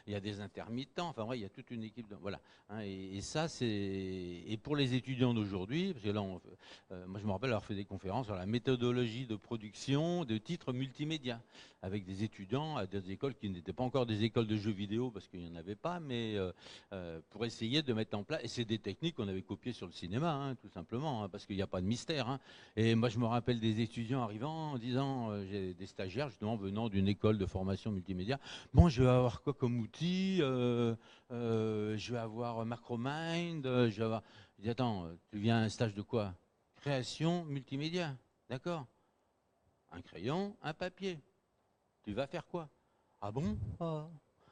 y a des intermittents, enfin ouais, il y a toute une équipe, voilà, hein, et ça c'est, et pour les étudiants d'aujourd'hui, parce que là moi je me rappelle avoir fait des conférences sur la méthodologie de production de titres multimédia avec des étudiants à des écoles qui n'étaient pas encore des écoles de jeux vidéo parce qu'il y en avait pas, mais pour essayer de mettre en place, et c'est des techniques qu'on avait copiées sur le cinéma, hein, tout simplement, hein, parce qu'il n'y a pas de mystère, hein. Et moi je me rappelle des étudiants arrivant en disant, j'ai des stagiaires justement venant d'une école de formation multimédia, bon je vais avoir quoi comme outil, je vais avoir Macromind, je vais avoir, je dis attends, tu viens à un stage de quoi? Création multimédia, d'accord, un crayon, un papier, tu vas faire quoi? Ah bon?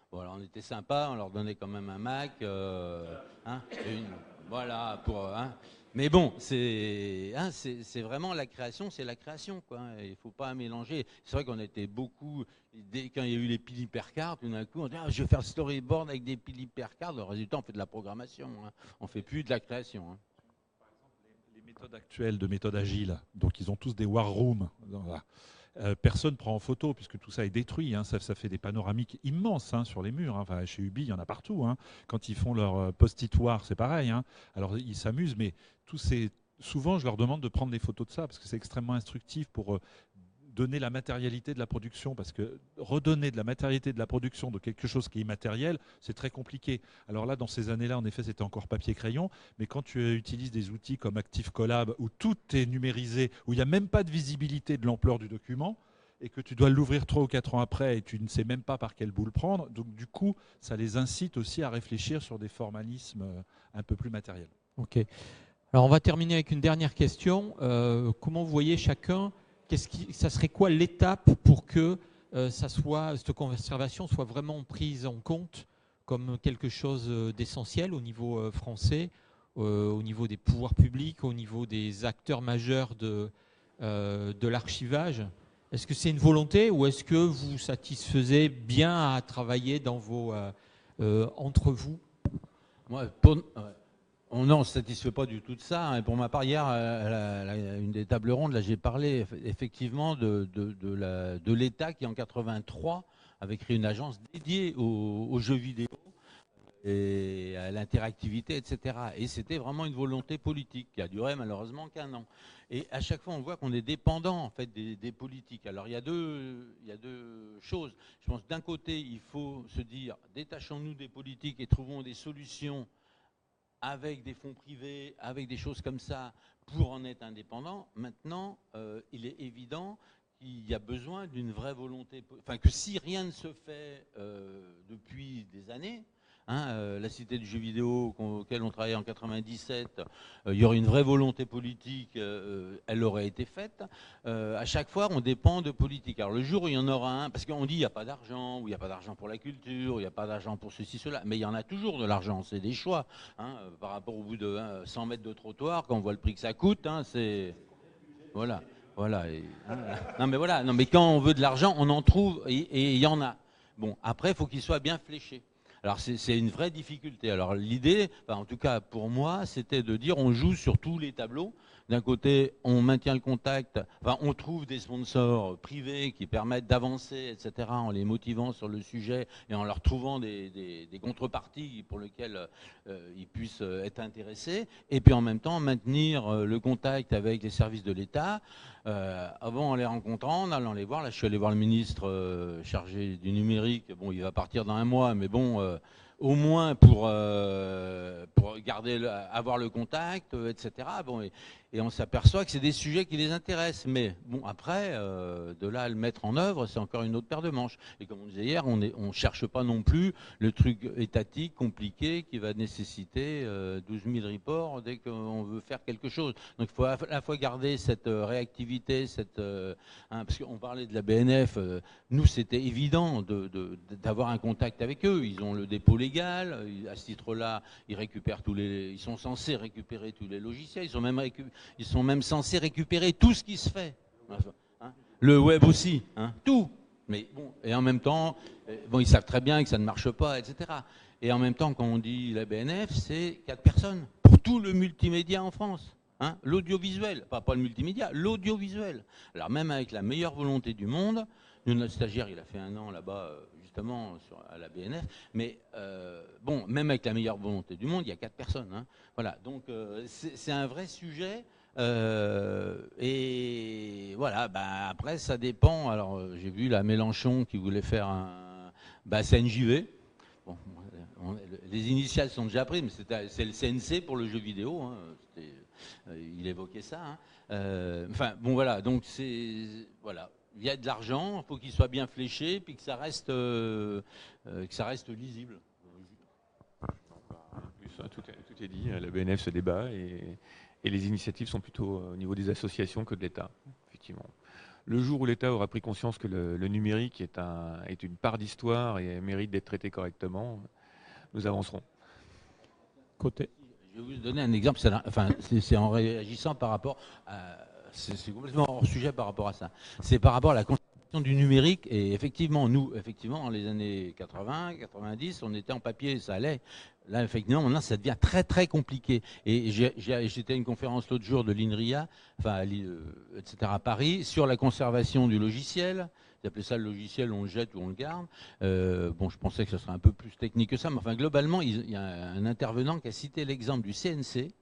Bon, alors on était sympa, on leur donnait quand même un Mac, hein, voilà, pour, hein. Mais bon, c'est vraiment la création, c'est la création, quoi. Il ne faut pas mélanger. C'est vrai qu'on était beaucoup, quand il y a eu les piles hypercards, tout d'un coup, on dit je vais faire le storyboard avec des piles hypercards. Le résultat, on fait de la programmation, hein. On ne fait plus de la création, hein. Par exemple, les méthodes actuelles de méthode agile, donc ils ont tous des war rooms. Voilà. Personne ne prend en photo puisque tout ça est détruit, hein. Ça fait des panoramiques immenses, hein, sur les murs, hein. Enfin, chez Ubi, il y en a partout, hein. Quand ils font leur post-it war, c'est pareil, hein. Alors ils s'amusent, mais souvent je leur demande de prendre des photos de ça parce que c'est extrêmement instructif pour donner la matérialité de la production, parce que redonner de la matérialité de la production de quelque chose qui est immatériel, c'est très compliqué. Alors là, dans ces années-là, en effet, c'était encore papier-crayon, mais quand tu utilises des outils comme Active Collab, où tout est numérisé, où il n'y a même pas de visibilité de l'ampleur du document, et que tu dois l'ouvrir 3 ou 4 ans après, et tu ne sais même pas par quel bout le prendre, donc du coup, ça les incite aussi à réfléchir sur des formalismes un peu plus matériels. Ok. Alors on va terminer avec une dernière question. Comment vous voyez chacun, ça serait quoi l'étape pour que cette conservation soit vraiment prise en compte comme quelque chose d'essentiel au niveau français, au niveau des pouvoirs publics, au niveau des acteurs majeurs de l'archivage? Est-ce que c'est une volonté ou est-ce que vous satisfaisez bien à travailler dans entre vous? Moi, non, on ne se satisfait pas du tout de ça. Hein. Pour ma part, hier, une des tables rondes, là, j'ai parlé effectivement de l'État qui, en 83, avait créé une agence dédiée aux jeux vidéo et à l'interactivité, etc. Et c'était vraiment une volonté politique qui a duré malheureusement qu'1 an. Et à chaque fois, on voit qu'on est dépendant en fait des politiques. Alors il y a deux choses. Je pense d'un côté, il faut se dire détachons-nous des politiques et trouvons des solutions avec des fonds privés, avec des choses comme ça, pour en être indépendant. Maintenant, il est évident qu'il y a besoin d'une vraie volonté, enfin que si rien ne se fait depuis des années, hein, la Cité du jeu vidéo auquel on travaillait en 97, il y aurait une vraie volonté politique, elle aurait été faite. À chaque fois, on dépend de politique. Alors le jour où il y en aura un, parce qu'on dit il n'y a pas d'argent, ou il n'y a pas d'argent pour la culture, il n'y a pas d'argent pour ceci, cela, mais il y en a toujours de l'argent, c'est des choix. Hein, par rapport au bout de 100 mètres de trottoir, quand on voit le prix que ça coûte, hein, c'est... Voilà. Voilà. Non, mais quand on veut de l'argent, on en trouve, et il y en a. Bon, après, il faut qu'il soit bien fléché. Alors c'est une vraie difficulté. Alors l'idée, en tout cas pour moi, c'était de dire on joue sur tous les tableaux. D'un côté, on maintient le contact, on trouve des sponsors privés qui permettent d'avancer, etc., en les motivant sur le sujet et en leur trouvant des contreparties pour lesquelles ils puissent être intéressés. Et puis en même temps, maintenir le contact avec les services de l'État. Avant, en les rencontrant, en allant les voir, là je suis allé voir le ministre chargé du numérique. Bon, il va partir dans 1 mois, mais bon... au moins pour avoir le contact, etc. Bon, et on s'aperçoit que c'est des sujets qui les intéressent. Mais bon, après, de là à le mettre en œuvre, c'est encore une autre paire de manches. Et comme on disait hier, on ne cherche pas non plus le truc étatique, compliqué, qui va nécessiter 12 000 reports dès qu'on veut faire quelque chose. Donc il faut à la fois garder cette réactivité, parce qu'on parlait de la BNF, nous c'était évident d'avoir un contact avec eux. Ils ont le dépôt légal, à ce titre-là, ils sont censés récupérer tous les logiciels, ils sont même censés récupérer tout ce qui se fait. Hein, le web aussi, hein, tout. Mais bon, et en même temps, ils savent très bien que ça ne marche pas, etc. Et en même temps, quand on dit la BNF, c'est 4 personnes pour tout le multimédia en France. Hein, l'audiovisuel, pas le multimédia, l'audiovisuel. Alors même avec la meilleure volonté du monde, nous, notre stagiaire, il a fait 1 an là-bas, justement, à la BNF, mais bon, même avec la meilleure volonté du monde, il y a 4 personnes. Hein. Voilà, donc c'est un vrai sujet. Et voilà, après, ça dépend. Alors, j'ai vu la Mélenchon qui voulait faire c'est NJV. Bon, les initiales sont déjà prises, mais c'est le CNC pour le jeu vidéo. Hein. Il évoquait ça. Hein. Enfin, bon, voilà. Donc, voilà. Il y a de l'argent, il faut qu'il soit bien fléché, puis que ça reste lisible. Tout est dit. La BNF se débat et les initiatives sont plutôt au niveau des associations que de l'État, effectivement. Le jour où l'État aura pris conscience que le numérique est une part d'histoire et mérite d'être traité correctement, nous avancerons. Côté. Je vais vous donner un exemple, c'est en réagissant par rapport à... C'est complètement hors sujet par rapport à ça. C'est par rapport à la conception du numérique. Et effectivement, nous, dans les années 80, 90, on était en papier, ça allait. Là, effectivement, maintenant, ça devient très, très compliqué. Et j'étais à une conférence l'autre jour de l'INRIA, etc., à Paris, sur la conservation du logiciel. Ils appelaient ça le logiciel, on le jette ou on le garde. Bon, je pensais que ce serait un peu plus technique que ça, mais enfin, globalement, il y a un intervenant qui a cité l'exemple du CNC,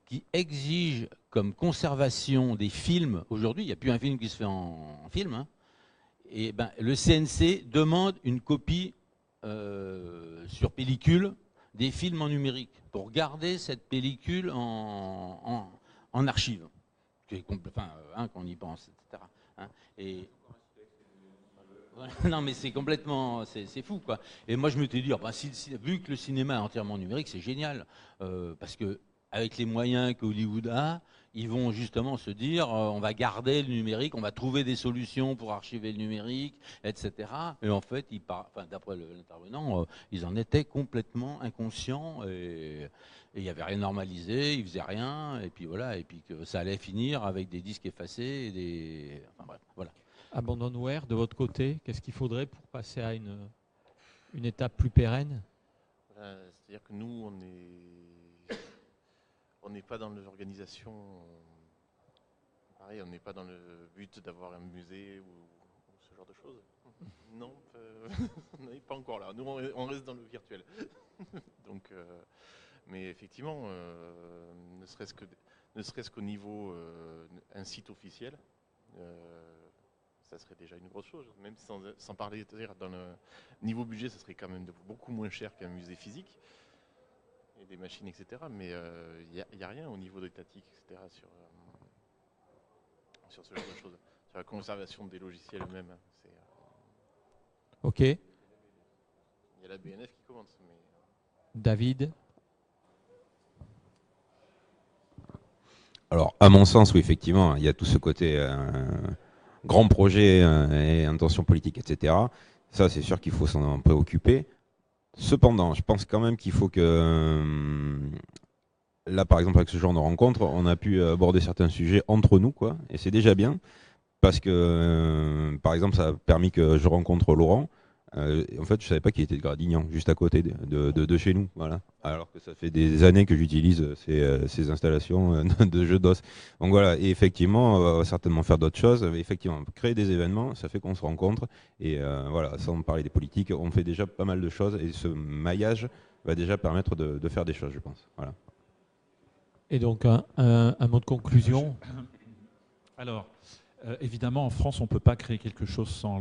qui exige comme conservation des films, aujourd'hui, il n'y a plus un film qui se fait en film, hein, et ben, le CNC demande une copie sur pellicule des films en numérique pour garder cette pellicule en archive. Enfin, qu'on y pense, etc. Hein, et non, mais c'est complètement, c'est fou, quoi. Et moi, je me suis dit, bah, vu que le cinéma est entièrement numérique, c'est génial, parce que avec les moyens que Hollywood a, ils vont justement se dire, on va garder le numérique, on va trouver des solutions pour archiver le numérique, etc. Et en fait, d'après l'intervenant, ils en étaient complètement inconscients et il n'y avait rien normalisé, ils faisaient rien, et puis voilà, et puis que ça allait finir avec des disques effacés, et enfin bref, voilà. Abandonware, de votre côté, qu'est-ce qu'il faudrait pour passer à une étape plus pérenne? C'est-à-dire que nous, on n'est pas dans l'organisation. Pareil, on n'est pas dans le but d'avoir un musée ou ce genre de choses. Non, on n'est pas encore là. Nous, on reste dans le virtuel. Donc, mais effectivement, ne serait-ce qu'au niveau un site officiel, ça serait déjà une grosse chose. Même sans parler, dans le niveau budget, ça serait quand même beaucoup moins cher qu'un musée physique. Et des machines, etc. Mais il n'y a rien au niveau étatique, etc. Sur ce genre de choses. Sur la conservation des logiciels eux-mêmes. Ok. Il y a la BNF qui commence. Mais... David? Alors, à mon sens, oui, effectivement, il y a tout ce côté grand projet et intention politique, etc. Ça, c'est sûr qu'il faut s'en préoccuper. Cependant, je pense quand même qu'il faut que, là par exemple avec ce genre de rencontre, on a pu aborder certains sujets entre nous, quoi, et c'est déjà bien, parce que par exemple ça a permis que je rencontre Laurent, en fait je savais pas qu'il était de Gradignan, juste à côté de chez nous, voilà, alors que ça fait des années que j'utilise ces installations de jeux d'os. Donc voilà, et effectivement on va certainement faire d'autres choses, effectivement créer des événements, ça fait qu'on se rencontre, et voilà, sans parler des politiques, on fait déjà pas mal de choses, et ce maillage va déjà permettre de faire des choses, je pense. Voilà. Et donc un mot de conclusion. Alors, évidemment en France on ne peut pas créer quelque chose sans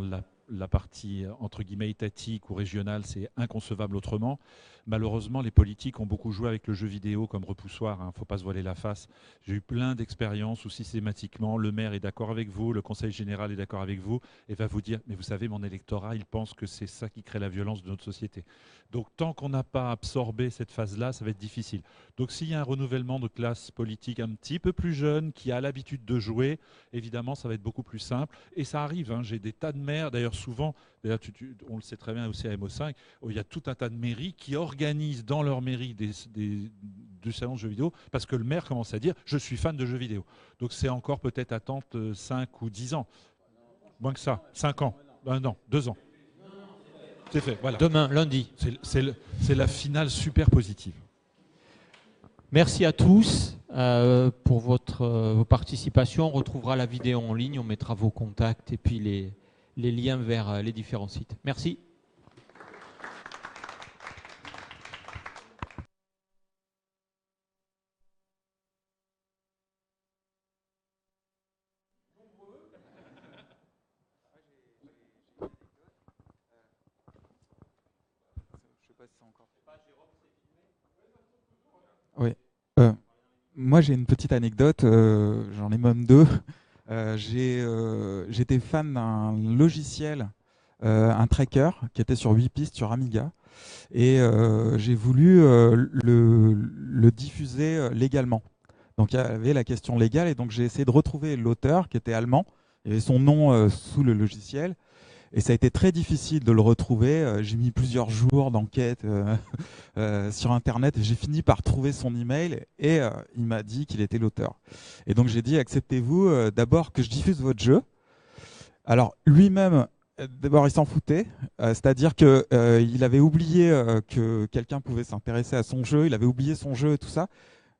la partie entre guillemets étatique ou régionale, c'est inconcevable autrement. Malheureusement, les politiques ont beaucoup joué avec le jeu vidéo comme repoussoir, hein, faut pas se voiler la face. J'ai eu plein d'expériences où systématiquement le maire est d'accord avec vous, le conseil général est d'accord avec vous et va vous dire mais vous savez mon électorat il pense que c'est ça qui crée la violence de notre société. Donc tant qu'on n'a pas absorbé cette phase-là, ça va être difficile. Donc s'il y a un renouvellement de classe politique un petit peu plus jeune qui a l'habitude de jouer, évidemment ça va être beaucoup plus simple et ça arrive, hein, j'ai des tas de maires, d'ailleurs souvent, d'ailleurs on le sait très bien aussi à MO5, où il y a tout un tas de mairies qui organisent dans leur mairie des salons de jeux vidéo parce que le maire commence à dire je suis fan de jeux vidéo. Donc c'est encore peut-être attente 5 ou 10 ans. Moins que ça, 5 ans. Non, 2 ans. C'est fait, voilà. Demain, lundi. C'est la finale super positive. Merci à tous pour vos participations. On retrouvera la vidéo en ligne, on mettra vos contacts et puis les liens vers les différents sites. Merci. Oui. Moi, j'ai une petite anecdote, j'en ai même deux. J'étais fan d'un logiciel, un tracker, qui était sur 8 pistes sur Amiga. Et j'ai voulu le diffuser légalement. Donc il y avait la question légale, et donc j'ai essayé de retrouver l'auteur, qui était allemand. Il y avait son nom sous le logiciel. Et ça a été très difficile de le retrouver. J'ai mis plusieurs jours d'enquête sur Internet. J'ai fini par trouver son email et il m'a dit qu'il était l'auteur. Et donc j'ai dit, acceptez-vous d'abord que je diffuse votre jeu. Alors lui-même, d'abord il s'en foutait. C'est-à-dire qu'il avait oublié que quelqu'un pouvait s'intéresser à son jeu. Il avait oublié son jeu et tout ça.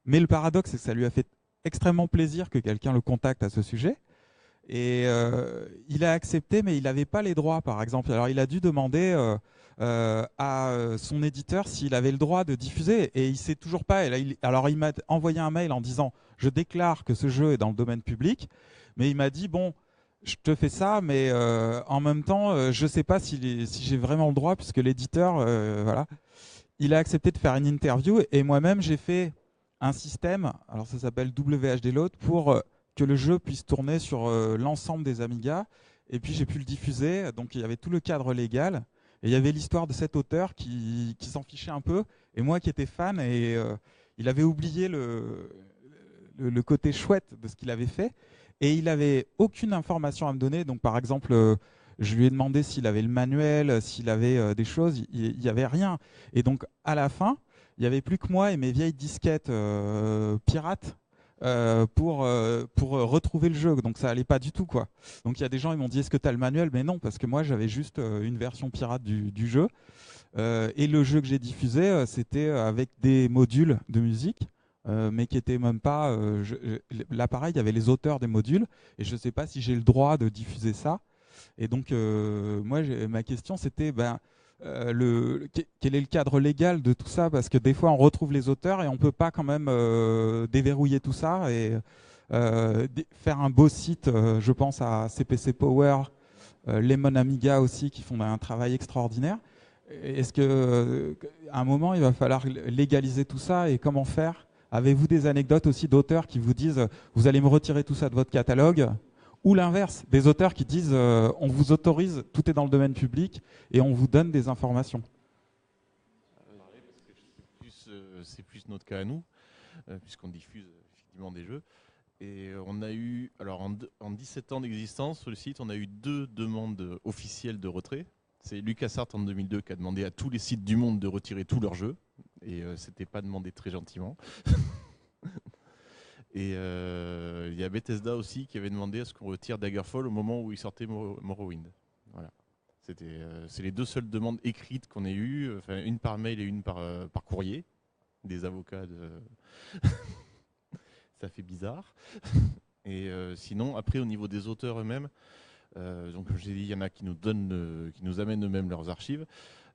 Mais le paradoxe, c'est que ça lui a fait extrêmement plaisir que quelqu'un le contacte à ce sujet. Et il a accepté, mais il n'avait pas les droits, par exemple. Alors il a dû demander à son éditeur s'il avait le droit de diffuser, et il sait toujours pas. Et là, alors il m'a envoyé un mail en disant je déclare que ce jeu est dans le domaine public, mais il m'a dit bon, je te fais ça, mais en même temps je sais pas si j'ai vraiment le droit, puisque l'éditeur voilà, il a accepté de faire une interview, et moi-même j'ai fait un système, alors ça s'appelle WHD Load, pour que le jeu puisse tourner sur l'ensemble des Amiga, et puis j'ai pu le diffuser. Donc il y avait tout le cadre légal, et il y avait l'histoire de cet auteur qui s'en fichait un peu, et moi qui étais fan, et il avait oublié le côté chouette de ce qu'il avait fait, et il avait aucune information à me donner. Donc par exemple, je lui ai demandé s'il avait le manuel, s'il avait des choses, il n'y avait rien. Et donc à la fin, il n'y avait plus que moi et mes vieilles disquettes pirates pour retrouver le jeu. Donc ça allait pas du tout, quoi. Donc il y a des gens, ils m'ont dit est-ce que tu as le manuel? Mais non, parce que moi j'avais juste une version pirate du jeu. Et le jeu que j'ai diffusé, c'était avec des modules de musique, mais qui étaient même pas. L'appareil, il y avait les auteurs des modules, et je ne sais pas si j'ai le droit de diffuser ça. Et donc moi, ma question c'était quel est le cadre légal de tout ça, parce que des fois on retrouve les auteurs et on peut pas quand même déverrouiller tout ça et faire un beau site. Je pense à CPC Power, Lemon Amiga aussi, qui font un travail extraordinaire. Est-ce que à un moment il va falloir légaliser tout ça, et comment faire? Avez-vous des anecdotes aussi d'auteurs qui vous disent vous allez me retirer tout ça de votre catalogue? Ou l'inverse, des auteurs qui disent on vous autorise, tout est dans le domaine public et on vous donne des informations. C'est plus notre cas à nous, puisqu'on diffuse effectivement des jeux. Et on a eu, alors en 17 ans d'existence sur le site, on a eu 2 demandes officielles de retrait. C'est LucasArts en 2002 qui a demandé à tous les sites du monde de retirer tous leurs jeux. Et c'était pas demandé très gentiment. Et il y a Bethesda aussi qui avait demandé à ce qu'on retire Daggerfall au moment où il sortait Morrowind. Voilà. C'est les 2 seules demandes écrites qu'on ait eues, enfin, une par mail et une par courrier, des avocats de... Ça fait bizarre. Et sinon, après, au niveau des auteurs eux-mêmes, donc comme j'ai dit, il y en a qui nous amènent eux-mêmes leurs archives.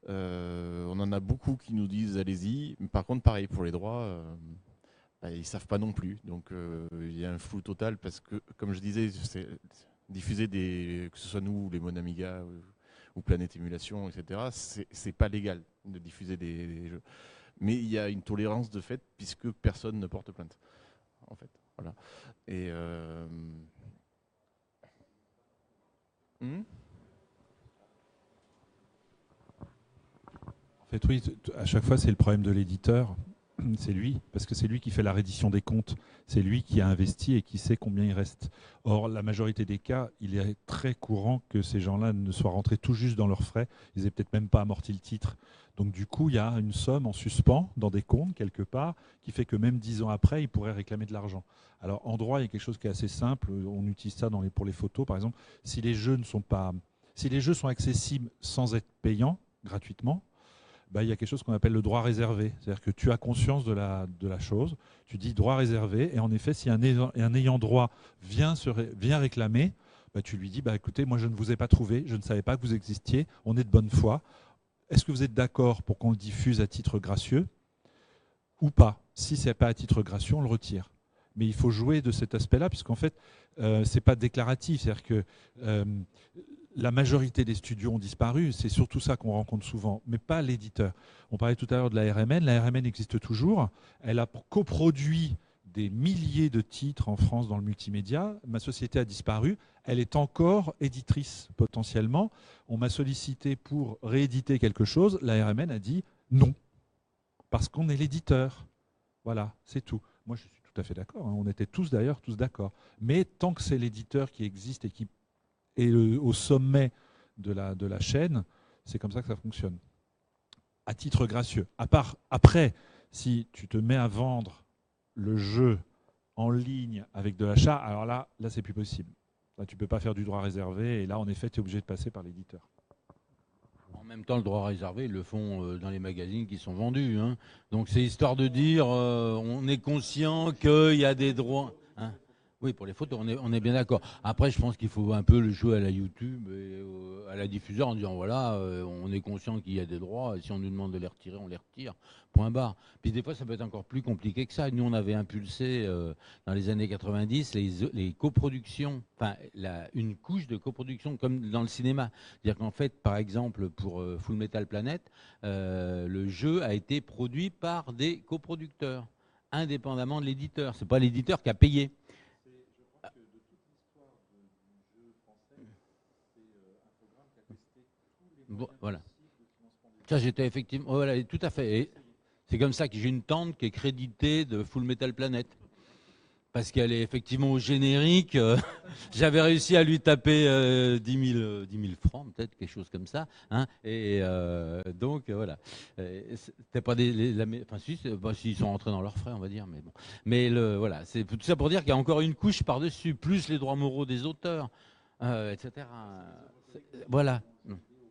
On en a beaucoup qui nous disent allez-y. Par contre, pareil, pour les droits... ils ne savent pas non plus, donc il y a un flou total, parce que, comme je disais, diffuser que ce soit nous, les Mon Amiga ou Planète Émulation, etc., c'est pas légal de diffuser des jeux. Mais il y a une tolérance de fait, puisque personne ne porte plainte, en fait. Voilà. Et En fait, oui, à chaque fois, c'est le problème de l'éditeur. C'est lui, parce que c'est lui qui fait la reddition des comptes, c'est lui qui a investi et qui sait combien il reste. Or, la majorité des cas, il est très courant que ces gens-là ne soient rentrés tout juste dans leurs frais, ils n'aient peut-être même pas amorti le titre. Donc du coup, il y a une somme en suspens dans des comptes quelque part qui fait que même 10 ans après, ils pourraient réclamer de l'argent. Alors en droit, il y a quelque chose qui est assez simple, on utilise ça pour les photos par exemple. Si les jeux sont accessibles sans être payants gratuitement, il y a quelque chose qu'on appelle le droit réservé. C'est-à-dire que tu as conscience de la chose, tu dis droit réservé, et en effet, si un ayant droit vient réclamer, tu lui dis écoutez, moi je ne vous ai pas trouvé, je ne savais pas que vous existiez, on est de bonne foi. Est-ce que vous êtes d'accord pour qu'on le diffuse à titre gracieux ou pas? Si ce n'est pas à titre gracieux, on le retire. Mais il faut jouer de cet aspect-là, puisqu'en fait, ce n'est pas déclaratif. C'est-à-dire que la majorité des studios ont disparu, c'est surtout ça qu'on rencontre souvent, mais pas l'éditeur. On parlait tout à l'heure de la RMN existe toujours, elle a coproduit des milliers de titres en France dans le multimédia, ma société a disparu, elle est encore éditrice potentiellement, on m'a sollicité pour rééditer quelque chose, la RMN a dit non, parce qu'on est l'éditeur. Voilà, c'est tout. Moi je suis tout à fait d'accord, on était tous d'ailleurs d'accord, mais tant que c'est l'éditeur qui existe et qui et au sommet de la chaîne, c'est comme ça que ça fonctionne. À titre gracieux. Après, si tu te mets à vendre le jeu en ligne avec de l'achat, alors là c'est plus possible. Là, tu ne peux pas faire du droit réservé, et là, en effet, tu es obligé de passer par l'éditeur. En même temps, le droit réservé, ils le font dans les magazines qui sont vendus. Hein. Donc c'est histoire de dire, on est conscient qu'il y a des droits... Hein. Oui, pour les photos, on est bien d'accord. Après, je pense qu'il faut un peu le jouer à la YouTube et à la diffuseur en disant voilà, on est conscient qu'il y a des droits, et si on nous demande de les retirer, on les retire. Point barre. Puis des fois, ça peut être encore plus compliqué que ça. Nous, on avait impulsé dans les années 90 les coproductions, enfin, une couche de coproduction comme dans le cinéma. C'est-à-dire qu'en fait, par exemple, pour Full Metal Planet, le jeu a été produit par des coproducteurs, indépendamment de l'éditeur. C'est pas l'éditeur qui a payé. Bon, voilà. Ça, j'étais effectivement. Oh, voilà, tout à fait. Et c'est comme ça que j'ai une tante qui est créditée de Full Metal Planet. Parce qu'elle est effectivement au générique. J'avais réussi à lui taper 10 000 francs, peut-être, quelque chose comme ça. Hein, et donc, voilà. C'était pas enfin, si, ils sont rentrés dans leurs frais, on va dire. Mais bon. Mais voilà. C'est tout ça pour dire qu'il y a encore une couche par-dessus, plus les droits moraux des auteurs, etc. Voilà.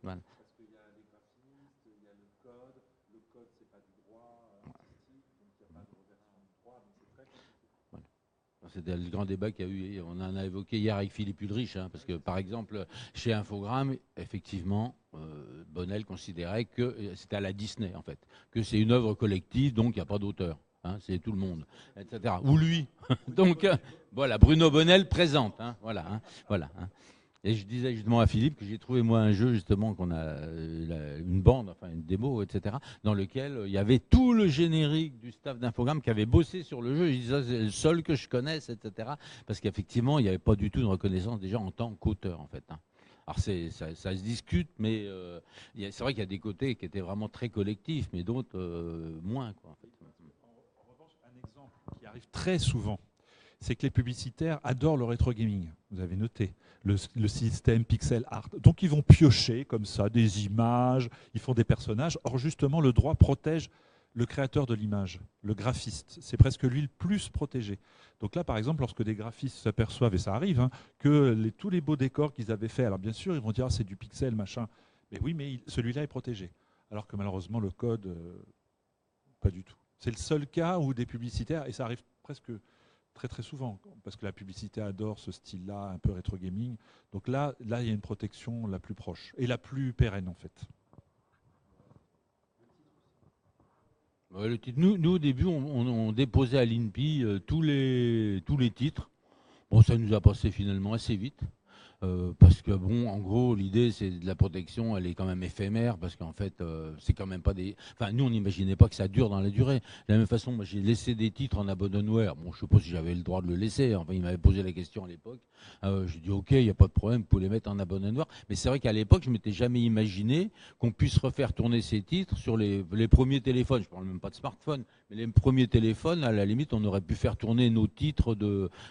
Voilà. Parce qu'il y a les graphistes, il y a le code c'est pas du droit artistique, donc il n'y a pas de reversion du droit, donc c'est très compliqué. Voilà. C'était le grand débat qu'il y a eu, on en a évoqué hier avec Philippe Ulrich, hein, parce que par exemple, chez Infogrames, effectivement, Bonnel considérait que c'était à la Disney, en fait, que c'est une œuvre collective, donc il n'y a pas d'auteur. Hein, c'est tout le monde, etc. Ou lui. Donc, voilà, Bruno Bonnel présente. Hein, voilà. Hein, voilà hein. Et je disais justement à Philippe que j'ai trouvé moi un jeu justement qu'on a une bande, enfin une démo, etc. dans lequel il y avait tout le générique du staff d'Infogrames qui avait bossé sur le jeu. Je disais c'est le seul que je connaisse, etc. Parce qu'effectivement il n'y avait pas du tout de reconnaissance déjà en tant qu'auteur en fait. Hein. Alors ça se discute, mais c'est vrai qu'il y a des côtés qui étaient vraiment très collectifs, mais d'autres moins. Quoi, en fait. En revanche, un exemple qui arrive très souvent, c'est que les publicitaires adorent le rétro gaming. Vous avez noté le système pixel art. Donc ils vont piocher comme ça des images, ils font des personnages. Or justement, le droit protège le créateur de l'image, le graphiste. C'est presque lui le plus protégé. Donc là, par exemple, lorsque des graphistes s'aperçoivent, et ça arrive, hein, que tous les beaux décors qu'ils avaient faits, alors bien sûr, ils vont dire c'est du pixel, machin. Mais oui, mais celui-là est protégé. Alors que malheureusement, le code, pas du tout. C'est le seul cas où des publicitaires, et ça arrive presque très très souvent, parce que la publicité adore ce style-là, un peu rétro gaming. Donc là, il y a une protection la plus proche et la plus pérenne en fait. Ouais, le titre. Nous, au début, on déposait à l'INPI tous les titres. Bon, ça nous a passé finalement assez vite. Parce que bon, en gros, l'idée c'est de la protection, elle est quand même éphémère parce qu'en fait, c'est quand même pas des. Enfin, nous, on n'imaginait pas que ça dure dans la durée. De la même façon, moi, j'ai laissé des titres en abandonware. Bon, je sais pas si j'avais le droit de le laisser. Enfin, il m'avait posé la question à l'époque. J'ai dit OK, il n'y a pas de problème, vous pouvez les mettre en abandonware. Mais c'est vrai qu'à l'époque, je m'étais jamais imaginé qu'on puisse refaire tourner ces titres sur les premiers téléphones. Je parle même pas de smartphone, mais les premiers téléphones. À la limite, on aurait pu faire tourner nos titres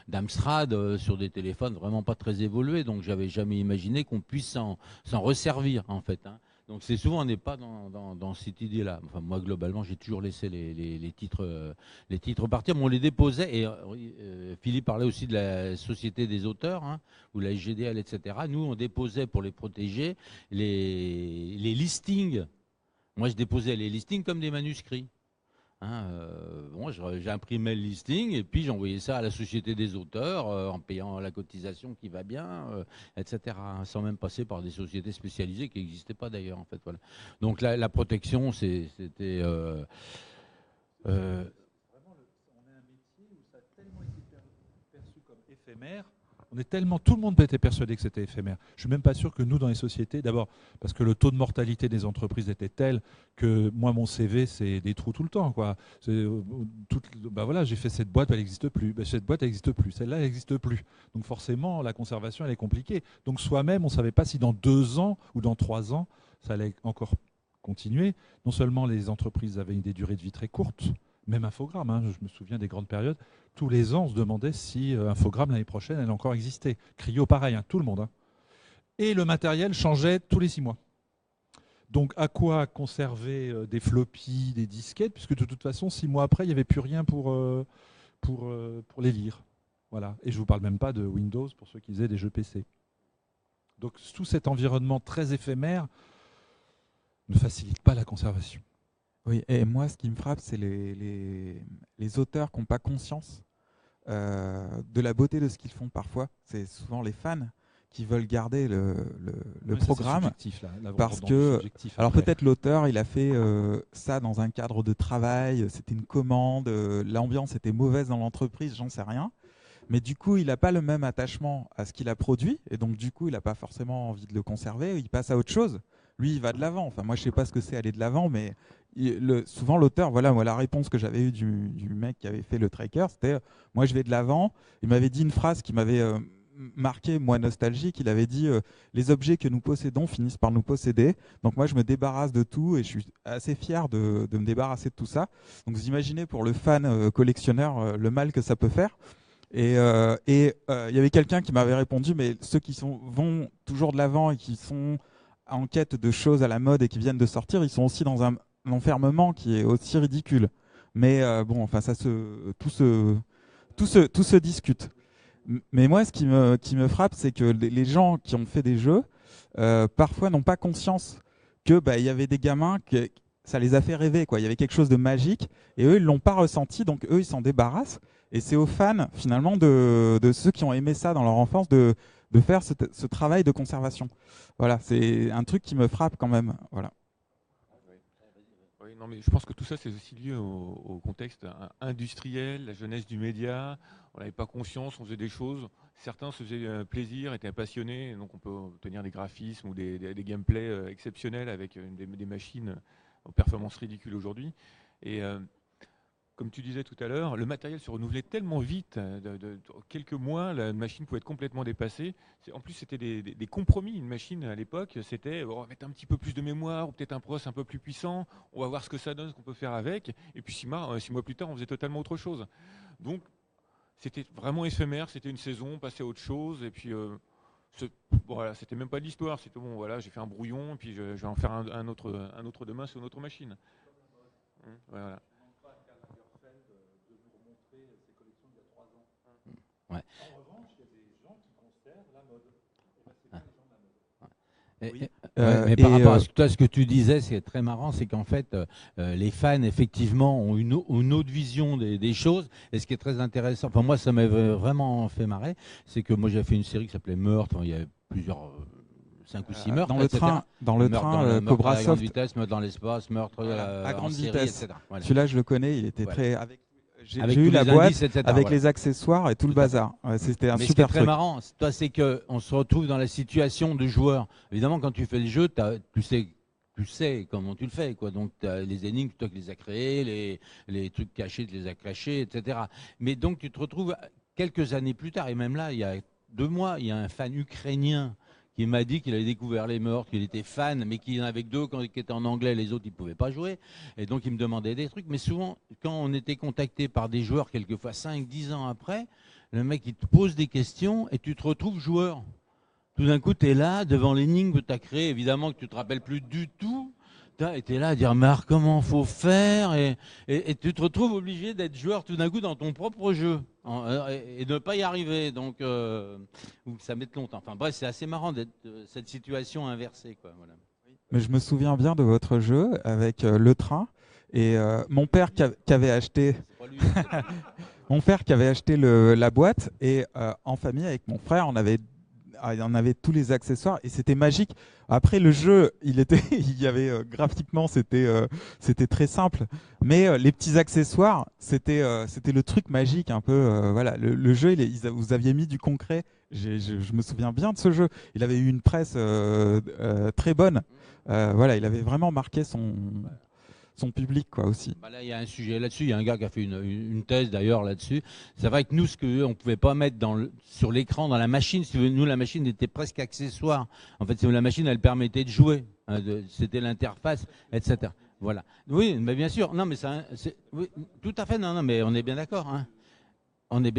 d'Amstrad sur des téléphones vraiment pas très évolués. Donc j'avais jamais imaginé qu'on puisse s'en resservir en fait. Hein. Donc c'est souvent on n'est pas dans cette idée-là. Enfin moi globalement j'ai toujours laissé les titres partir, mais on les déposait et Philippe parlait aussi de la société des auteurs hein, ou la SGDL etc. Nous on déposait pour les protéger les listings. Moi je déposais les listings comme des manuscrits. Hein, bon, j'imprimais le listing et puis j'envoyais ça à la société des auteurs en payant la cotisation qui va bien, etc. Sans même passer par des sociétés spécialisées qui n'existaient pas d'ailleurs. En fait, voilà. Donc la protection, c'était. Vraiment, on a un métier où ça a tellement été perçu comme éphémère. Tout le monde était persuadé que c'était éphémère. Je ne suis même pas sûr que nous, dans les sociétés, d'abord, parce que le taux de mortalité des entreprises était tel que moi, mon CV, c'est des trous tout le temps. Quoi. Voilà, j'ai fait cette boîte, elle n'existe plus. Cette boîte, elle n'existe plus. Celle-là, elle n'existe plus. Donc forcément, la conservation, elle est compliquée. Donc soi-même, on ne savait pas si dans 2 ans ou dans 3 ans, ça allait encore continuer. Non seulement les entreprises avaient des durées de vie très courtes, même Infogrames, hein, je me souviens des grandes périodes, tous les ans on se demandait si Infogrames l'année prochaine allait encore exister. Cryo pareil, hein, tout le monde. Hein. Et le matériel changeait tous les 6 mois. Donc à quoi conserver des floppies, des disquettes, puisque de toute façon 6 mois après il n'y avait plus rien pour les lire. Voilà. Et je ne vous parle même pas de Windows pour ceux qui faisaient des jeux PC. Donc tout cet environnement très éphémère ne facilite pas la conservation. Oui, et moi, ce qui me frappe, c'est les auteurs qui n'ont pas conscience de la beauté de ce qu'ils font parfois. C'est souvent les fans qui veulent garder le programme, parce que, alors peut-être l'auteur, il a fait ça dans un cadre de travail, c'était une commande, l'ambiance était mauvaise dans l'entreprise, j'en sais rien, mais du coup, il n'a pas le même attachement à ce qu'il a produit, et donc du coup, il n'a pas forcément envie de le conserver, il passe à autre chose. Lui, il va de l'avant. Enfin, moi, je sais pas ce que c'est aller de l'avant, mais souvent l'auteur, voilà, moi, la réponse que j'avais eue du mec qui avait fait le tracker, c'était moi, je vais de l'avant. Il m'avait dit une phrase qui m'avait marqué, moi, nostalgique. Il avait dit les objets que nous possédons finissent par nous posséder. Donc moi, je me débarrasse de tout et je suis assez fier de me débarrasser de tout ça. Donc vous imaginez pour le fan collectionneur le mal que ça peut faire. Et il y avait quelqu'un qui m'avait répondu, mais ceux qui vont toujours de l'avant et qui sont en quête de choses à la mode et qui viennent de sortir, ils sont aussi dans un enfermement qui est aussi ridicule. Mais bon, enfin, tout se discute. Mais moi, ce qui me frappe, c'est que les gens qui ont fait des jeux, parfois n'ont pas conscience que il y avait des gamins que ça les a fait rêver, quoi. Il y avait quelque chose de magique et eux, ils l'ont pas ressenti, donc eux, ils s'en débarrassent. Et c'est aux fans, finalement, de ceux qui ont aimé ça dans leur enfance, de faire ce travail de conservation. Voilà, c'est un truc qui me frappe quand même. Voilà. Oui, non, mais je pense que tout ça, c'est aussi lié au contexte industriel, la jeunesse du média. On n'avait pas conscience, on faisait des choses. Certains se faisaient plaisir, étaient passionnés. Et donc, on peut obtenir des graphismes ou des gameplays exceptionnels avec des machines aux performances ridicules aujourd'hui. Et comme tu disais tout à l'heure, le matériel se renouvelait tellement vite. Quelques mois, la machine pouvait être complètement dépassée. En plus, c'était des compromis. Une machine, à l'époque, c'était on va mettre un petit peu plus de mémoire ou peut-être un processeur un peu plus puissant. On va voir ce que ça donne, ce qu'on peut faire avec. Et puis 6 mois plus tard, on faisait totalement autre chose. Donc, c'était vraiment éphémère. C'était une saison, on passait à autre chose. Et puis, voilà, c'était même pas de l'histoire. C'était bon, voilà, j'ai fait un brouillon. Et puis, je vais en faire un autre demain sur une autre machine. Voilà. Ouais. En revanche, il y a des gens qui conservent la mode. Mais par rapport à ce que tu disais, c'est très marrant, c'est qu'en fait, les fans, effectivement, ont une autre vision des choses. Et ce qui est très intéressant, enfin moi, ça m'avait vraiment fait marrer, c'est que moi, j'ai fait une série qui s'appelait Meurtre. Il y avait plusieurs 5 ou 6 meurtres. Dans le train, Cobra Soft. À grande vitesse, meurtre dans l'espace, meurtre à grande série, vitesse. etc. Voilà. Celui-là, je le connais, il était très... J'ai eu la boîte boîte etc., avec les accessoires et tout le bazar. Ouais, c'était un super truc. Ce qui est très marrant, c'est qu'on se retrouve dans la situation de joueur. Évidemment, quand tu fais le jeu, tu sais comment tu le fais, quoi. Donc, les énigmes, toi qui les as créées, les trucs cachés, tu les as cachés, etc. Mais donc, tu te retrouves quelques années plus tard, et même là, il y a 2 mois, il y a un fan ukrainien qui m'a dit qu'il avait découvert les meurtres, qu'il était fan, mais qu'il y en avait que 2 qui étaient en anglais, les autres, ils ne pouvaient pas jouer. Et donc, il me demandait des trucs. Mais souvent, quand on était contacté par des joueurs, quelquefois 5-10 ans après, le mec, il te pose des questions et tu te retrouves joueur. Tout d'un coup, tu es là, devant l'énigme que tu as créée, évidemment que tu ne te rappelles plus du tout. Et tu es là à dire, mais alors, comment il faut faire et tu te retrouves obligé d'être joueur tout d'un coup dans ton propre jeu et de ne pas y arriver. Donc, ça met longtemps. Enfin bref, c'est assez marrant d'être cette situation inversée, quoi. Voilà. Mais je me souviens bien de votre jeu avec le train. Et mon père qui avait acheté... mon père qui avait acheté la boîte. Et en famille, avec mon frère, on avait tous les accessoires et c'était magique. Après le jeu, il y avait graphiquement c'était très simple, mais les petits accessoires c'était le truc magique un peu. Voilà, le jeu vous aviez mis du concret. Je me souviens bien de ce jeu. Il avait eu une presse très bonne. Voilà, il avait vraiment marqué son public, quoi, aussi. Bah là, il y a un sujet là-dessus. Il y a un gars qui a fait une thèse d'ailleurs là-dessus. C'est vrai que nous, ce qu'on ne pouvait pas mettre sur l'écran, dans la machine, si nous, la machine était presque accessoire. En fait, la machine, elle permettait de jouer. Hein, c'était l'interface, etc. Voilà. Oui, mais bien sûr. Non, mais oui, tout à fait. Non, mais on est bien d'accord. Hein. On est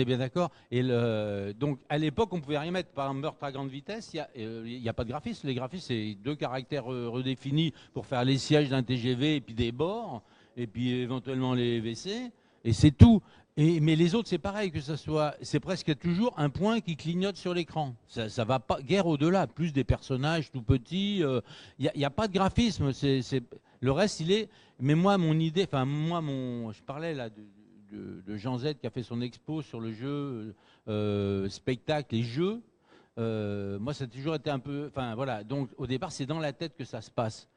bien d'accord. Et donc, à l'époque, on pouvait rien mettre. Par exemple, meurtre à grande vitesse, il n'y a pas de graphisme. Les graphismes, c'est 2 caractères redéfinis pour faire les sièges d'un TGV et puis des bords, et puis éventuellement les WC, et c'est tout. Mais les autres, c'est pareil, c'est presque toujours un point qui clignote sur l'écran. Ça va pas guère au-delà. Plus des personnages tout petits. Il n'y a pas de graphisme. Le reste, il est. Mais moi, mon idée, enfin, je parlais là de Jean Z qui a fait son expo sur le jeu, spectacle et jeu. Moi, ça a toujours été un peu... Enfin, voilà. Donc, au départ, c'est dans la tête que ça se passe.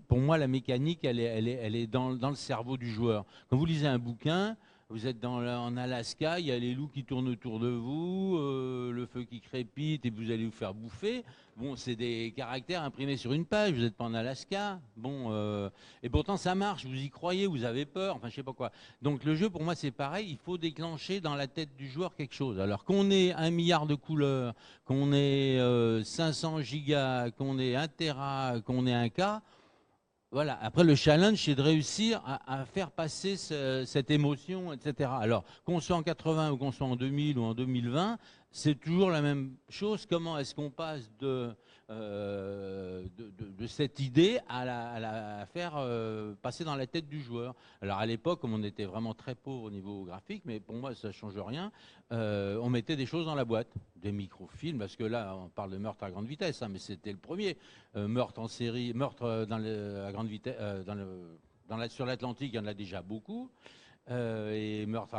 Pour moi, la mécanique, elle est dans le cerveau du joueur. Quand vous lisez un bouquin, vous êtes en Alaska, il y a les loups qui tournent autour de vous, le feu qui crépite et vous allez vous faire bouffer. Bon, c'est des caractères imprimés sur une page, vous n'êtes pas en Alaska. Bon, et pourtant ça marche, vous y croyez, vous avez peur, enfin je sais pas quoi. Donc le jeu, pour moi, c'est pareil, il faut déclencher dans la tête du joueur quelque chose. Alors qu'on ait 1 milliard de couleurs, qu'on ait 500 gigas, qu'on ait 1 téra, qu'on ait 1 K, voilà. Après, le challenge, c'est de réussir à faire passer cette émotion, etc. Alors, qu'on soit en 80 ou qu'on soit en 2000 ou en 2020, c'est toujours la même chose. Comment est-ce qu'on passe de cette idée à la faire passer dans la tête du joueur? Alors, à l'époque, comme on était vraiment très pauvre au niveau graphique, mais pour moi, ça ne change rien, on mettait des choses dans la boîte, des microfilms, parce que là, on parle de meurtre à grande vitesse, hein, mais c'était le premier. Meurtre en série, meurtre à grande vitesse, sur l'Atlantique, il y en a déjà beaucoup. Et meurtre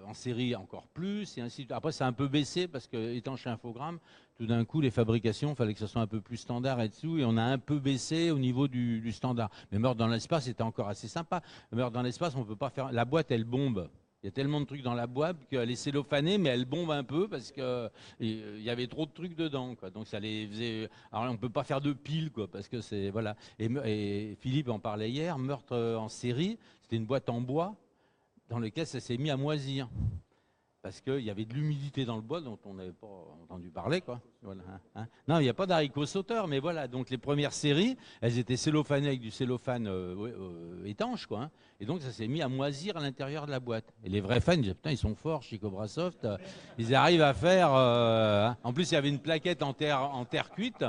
en série encore plus, et ainsi de suite. Après, ça a un peu baissé parce que, étant chez Infogrames, tout d'un coup, les fabrications, il fallait que ce soit un peu plus standard et dessous, et on a un peu baissé au niveau du standard. Mais meurtre dans l'espace, c'était encore assez sympa. Meurtre dans l'espace, on peut pas faire. La boîte, elle bombe. Il y a tellement de trucs dans la boîte qu'elle est cellophanée, mais elle bombe un peu parce qu'il y avait trop de trucs dedans, quoi. Donc ça les faisait. Alors on ne peut pas faire de piles, quoi, parce que c'est. Voilà. Et Philippe en parlait hier, meurtre en série, c'était une boîte en bois dans laquelle ça s'est mis à moisir. Parce qu'il y avait de l'humidité dans le bois dont on n'avait pas entendu parler, quoi. Voilà, hein. Non, il n'y a pas d'haricots sauteurs, mais voilà. Donc les premières séries, elles étaient cellophanées avec du cellophane étanche, quoi. Hein. Et donc ça s'est mis à moisir à l'intérieur de la boîte. Et les vrais fans disaient, putain, ils sont forts chez Cobrasoft. Ils arrivent à faire... hein. En plus, il y avait une plaquette en terre cuite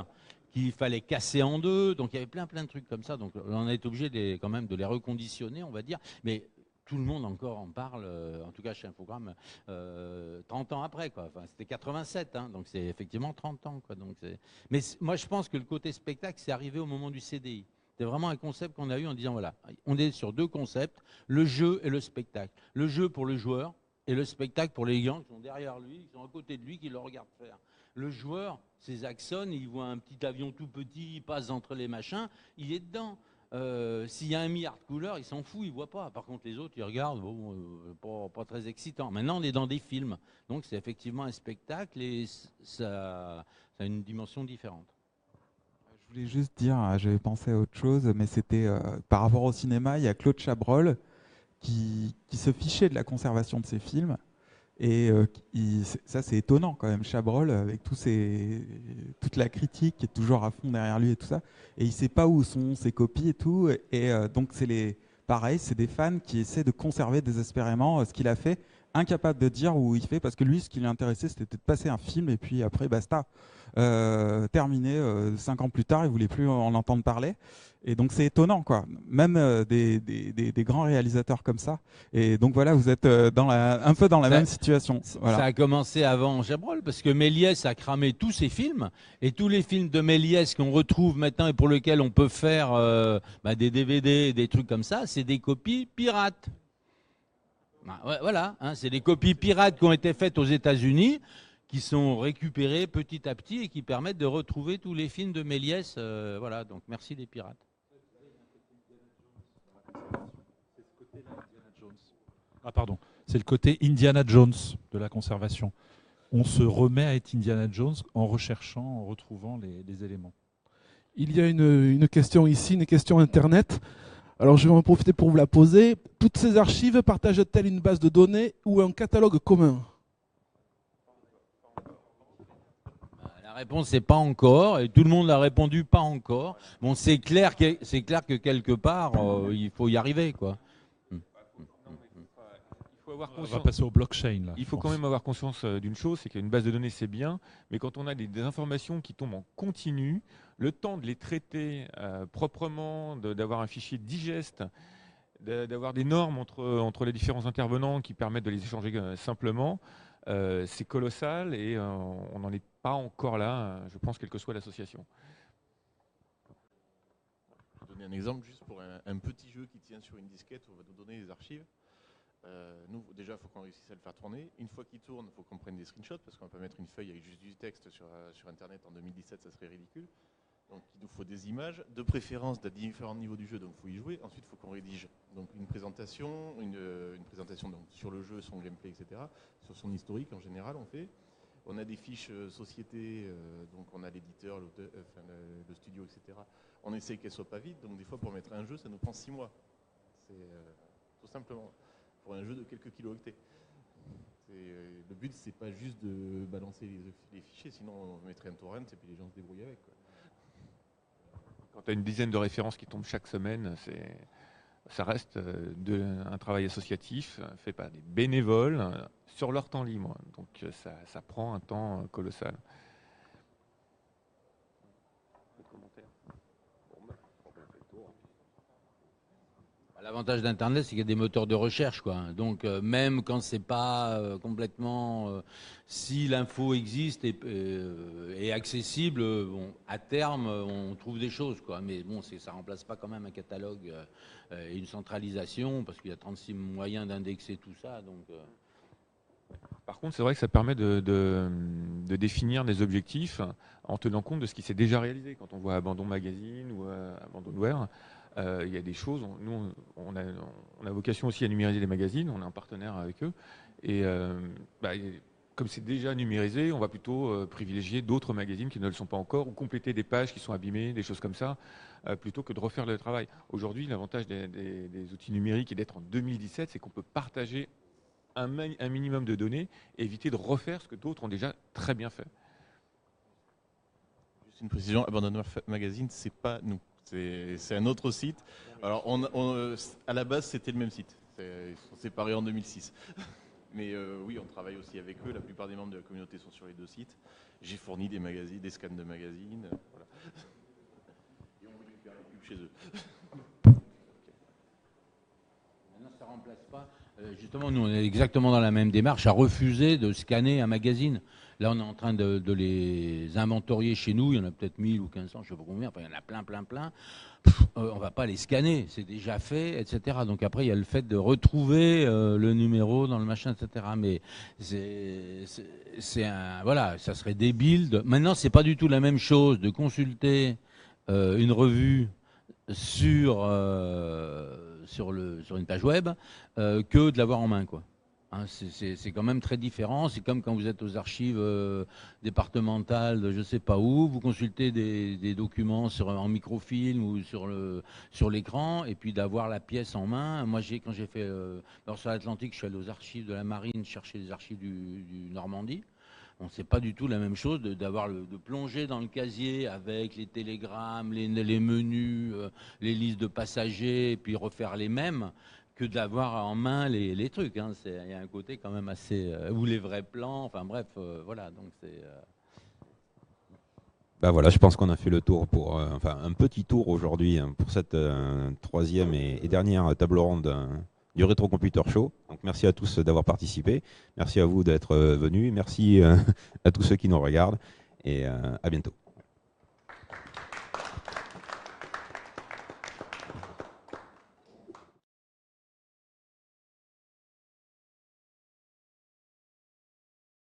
qu'il fallait casser en deux. Donc il y avait plein de trucs comme ça. Donc on a été obligé quand même de les reconditionner, on va dire. Mais tout le monde encore en parle, en tout cas chez Infogrames, 30 ans après, quoi. Enfin, c'était 87, hein, donc c'est effectivement 30 ans, quoi. Donc mais moi, je pense que le côté spectacle, c'est arrivé au moment du CDI. C'est vraiment un concept qu'on a eu en disant, voilà, on est sur 2 concepts, le jeu et le spectacle. Le jeu pour le joueur et le spectacle pour les gens qui sont derrière lui, qui sont à côté de lui, qui le regardent faire. Le joueur, ses axones, il voit un petit avion tout petit, il passe entre les machins, il est dedans. S'il y a 1 milliard de couleurs, il s'en fout, il ne voit pas. Par contre, les autres, ils regardent, bon, pas très excitant. Maintenant, on est dans des films. Donc, c'est effectivement un spectacle et ça a une dimension différente. Je voulais juste dire, j'avais pensé à autre chose, mais c'était par rapport au cinéma, il y a Claude Chabrol qui se fichait de la conservation de ses films. Et ça, c'est étonnant quand même. Chabrol, avec toute la critique qui est toujours à fond derrière lui et tout ça, et il sait pas où sont ses copies et tout. Et donc, pareil, c'est des fans qui essaient de conserver désespérément ce qu'il a fait, incapable de dire où il fait, parce que lui, ce qui l'intéressait, c'était de passer un film et puis après, basta. Terminé 5 ans plus tard, il voulait plus en entendre parler. Et donc c'est étonnant, quoi. Même des grands réalisateurs comme ça. Et donc voilà, vous êtes un peu dans la même situation. Voilà. Ça a commencé avant Chabrol, parce que Méliès a cramé tous ses films, et tous les films de Méliès qu'on retrouve maintenant et pour lesquels on peut faire des DVD, des trucs comme ça, c'est des copies pirates. Voilà, hein, c'est des copies pirates qui ont été faites aux États-Unis, qui sont récupérées petit à petit et qui permettent de retrouver tous les films de Méliès. Voilà, donc merci les pirates. Ah pardon, c'est le côté Indiana Jones de la conservation. On se remet à être Indiana Jones en recherchant, en retrouvant les éléments. Il y a une question ici, une question Internet. Alors je vais en profiter pour vous la poser. Toutes ces archives partagent-elles une base de données ou un catalogue commun ? La réponse c'est pas encore, et tout le monde l'a répondu pas encore. Bon, c'est clair que quelque part il faut y arriver, quoi. On va passer au blockchain. Là, il faut quand même avoir conscience d'une chose, c'est qu'une base de données c'est bien, mais quand on a des informations qui tombent en continu, le temps de les traiter proprement, d'avoir un fichier digeste, d'avoir des normes entre les différents intervenants qui permettent de les échanger simplement, c'est colossal et on n'en est pas encore là, je pense, quelle que soit l'association. Je vais donner un exemple juste pour un petit jeu qui tient sur une disquette où on va nous donner les archives. Nous, déjà, il faut qu'on réussisse à le faire tourner. Une fois qu'il tourne, il faut qu'on prenne des screenshots, parce qu'on ne va pas mettre une feuille avec juste du texte sur Internet en 2017, ça serait ridicule. Donc il nous faut des images, de préférence à différents niveaux du jeu, donc il faut y jouer. Ensuite, il faut qu'on rédige donc une présentation donc, sur le jeu, son gameplay, etc. Sur son historique, en général, on fait. On a des fiches société, donc on a l'éditeur, le studio, etc. On essaie qu'elles ne soient pas vides, donc des fois, pour mettre un jeu, ça nous prend 6 mois. C'est tout simplement pour un jeu de quelques kilooctets. Le but, c'est pas juste de balancer les fichiers, sinon on mettrait un torrent et puis les gens se débrouillent avec, quoi. Quand tu as une dizaine de références qui tombent chaque semaine, ça reste un travail associatif fait par des bénévoles sur leur temps libre. Donc ça prend un temps colossal. L'avantage d'Internet, c'est qu'il y a des moteurs de recherche, quoi. Donc même quand c'est pas complètement, si l'info existe et accessible, bon, à terme, on trouve des choses, quoi. Mais bon, ça remplace pas quand même un catalogue et une centralisation, parce qu'il y a 36 moyens d'indexer tout ça. Donc. Par contre, c'est vrai que ça permet de définir des objectifs en tenant compte de ce qui s'est déjà réalisé. Quand on voit Abandon Magazine ou Abandonware, il y a des choses, nous on a vocation aussi à numériser les magazines, on est un partenaire avec eux, et comme c'est déjà numérisé, on va plutôt privilégier d'autres magazines qui ne le sont pas encore, ou compléter des pages qui sont abîmées, des choses comme ça, plutôt que de refaire le travail. Aujourd'hui, l'avantage des outils numériques et d'être en 2017, c'est qu'on peut partager un minimum de données et éviter de refaire ce que d'autres ont déjà très bien fait. Juste une précision, Abandonware Magazine, c'est pas nous. C'est un autre site. Alors, à la base, c'était le même site. Ils sont séparés en 2006. Mais oui, on travaille aussi avec eux. La plupart des membres de la communauté sont sur les deux sites. J'ai fourni des magazines, des scans de magazines. Voilà. Et on récupère les pubs chez eux. Maintenant, ça ne remplace pas. Justement, nous, on est exactement dans la même démarche, à refuser de scanner un magazine. Là, on est en train de les inventorier chez nous. Il y en a peut-être 1000 ou 1500, je ne sais pas combien. Enfin, il y en a plein. On ne va pas les scanner. C'est déjà fait, etc. Donc après, il y a le fait de retrouver le numéro dans le machin, etc. Mais voilà, ça serait débile. Maintenant, c'est pas du tout la même chose de consulter une revue sur une page web que de l'avoir en main, quoi. Hein, c'est quand même très différent. C'est comme quand vous êtes aux archives départementales de je ne sais pas où, vous consultez des documents en microfilm ou sur l'écran, et puis d'avoir la pièce en main. Moi, quand j'ai fait sur l'Atlantique, je suis allé aux archives de la Marine chercher les archives du Normandie. Bon, c'est pas du tout la même chose de plonger dans le casier avec les télégrammes, les menus, les listes de passagers, et puis refaire les mêmes, que d'avoir en main les trucs. Hein. Il y a un côté quand même assez... ou les vrais plans, enfin bref, voilà. Donc c'est... Voilà, je pense qu'on a fait le tour un petit tour aujourd'hui pour cette troisième et dernière table ronde du Retro Computer Show. Donc merci à tous d'avoir participé. Merci à vous d'être venus. Merci à tous ceux qui nous regardent et à bientôt.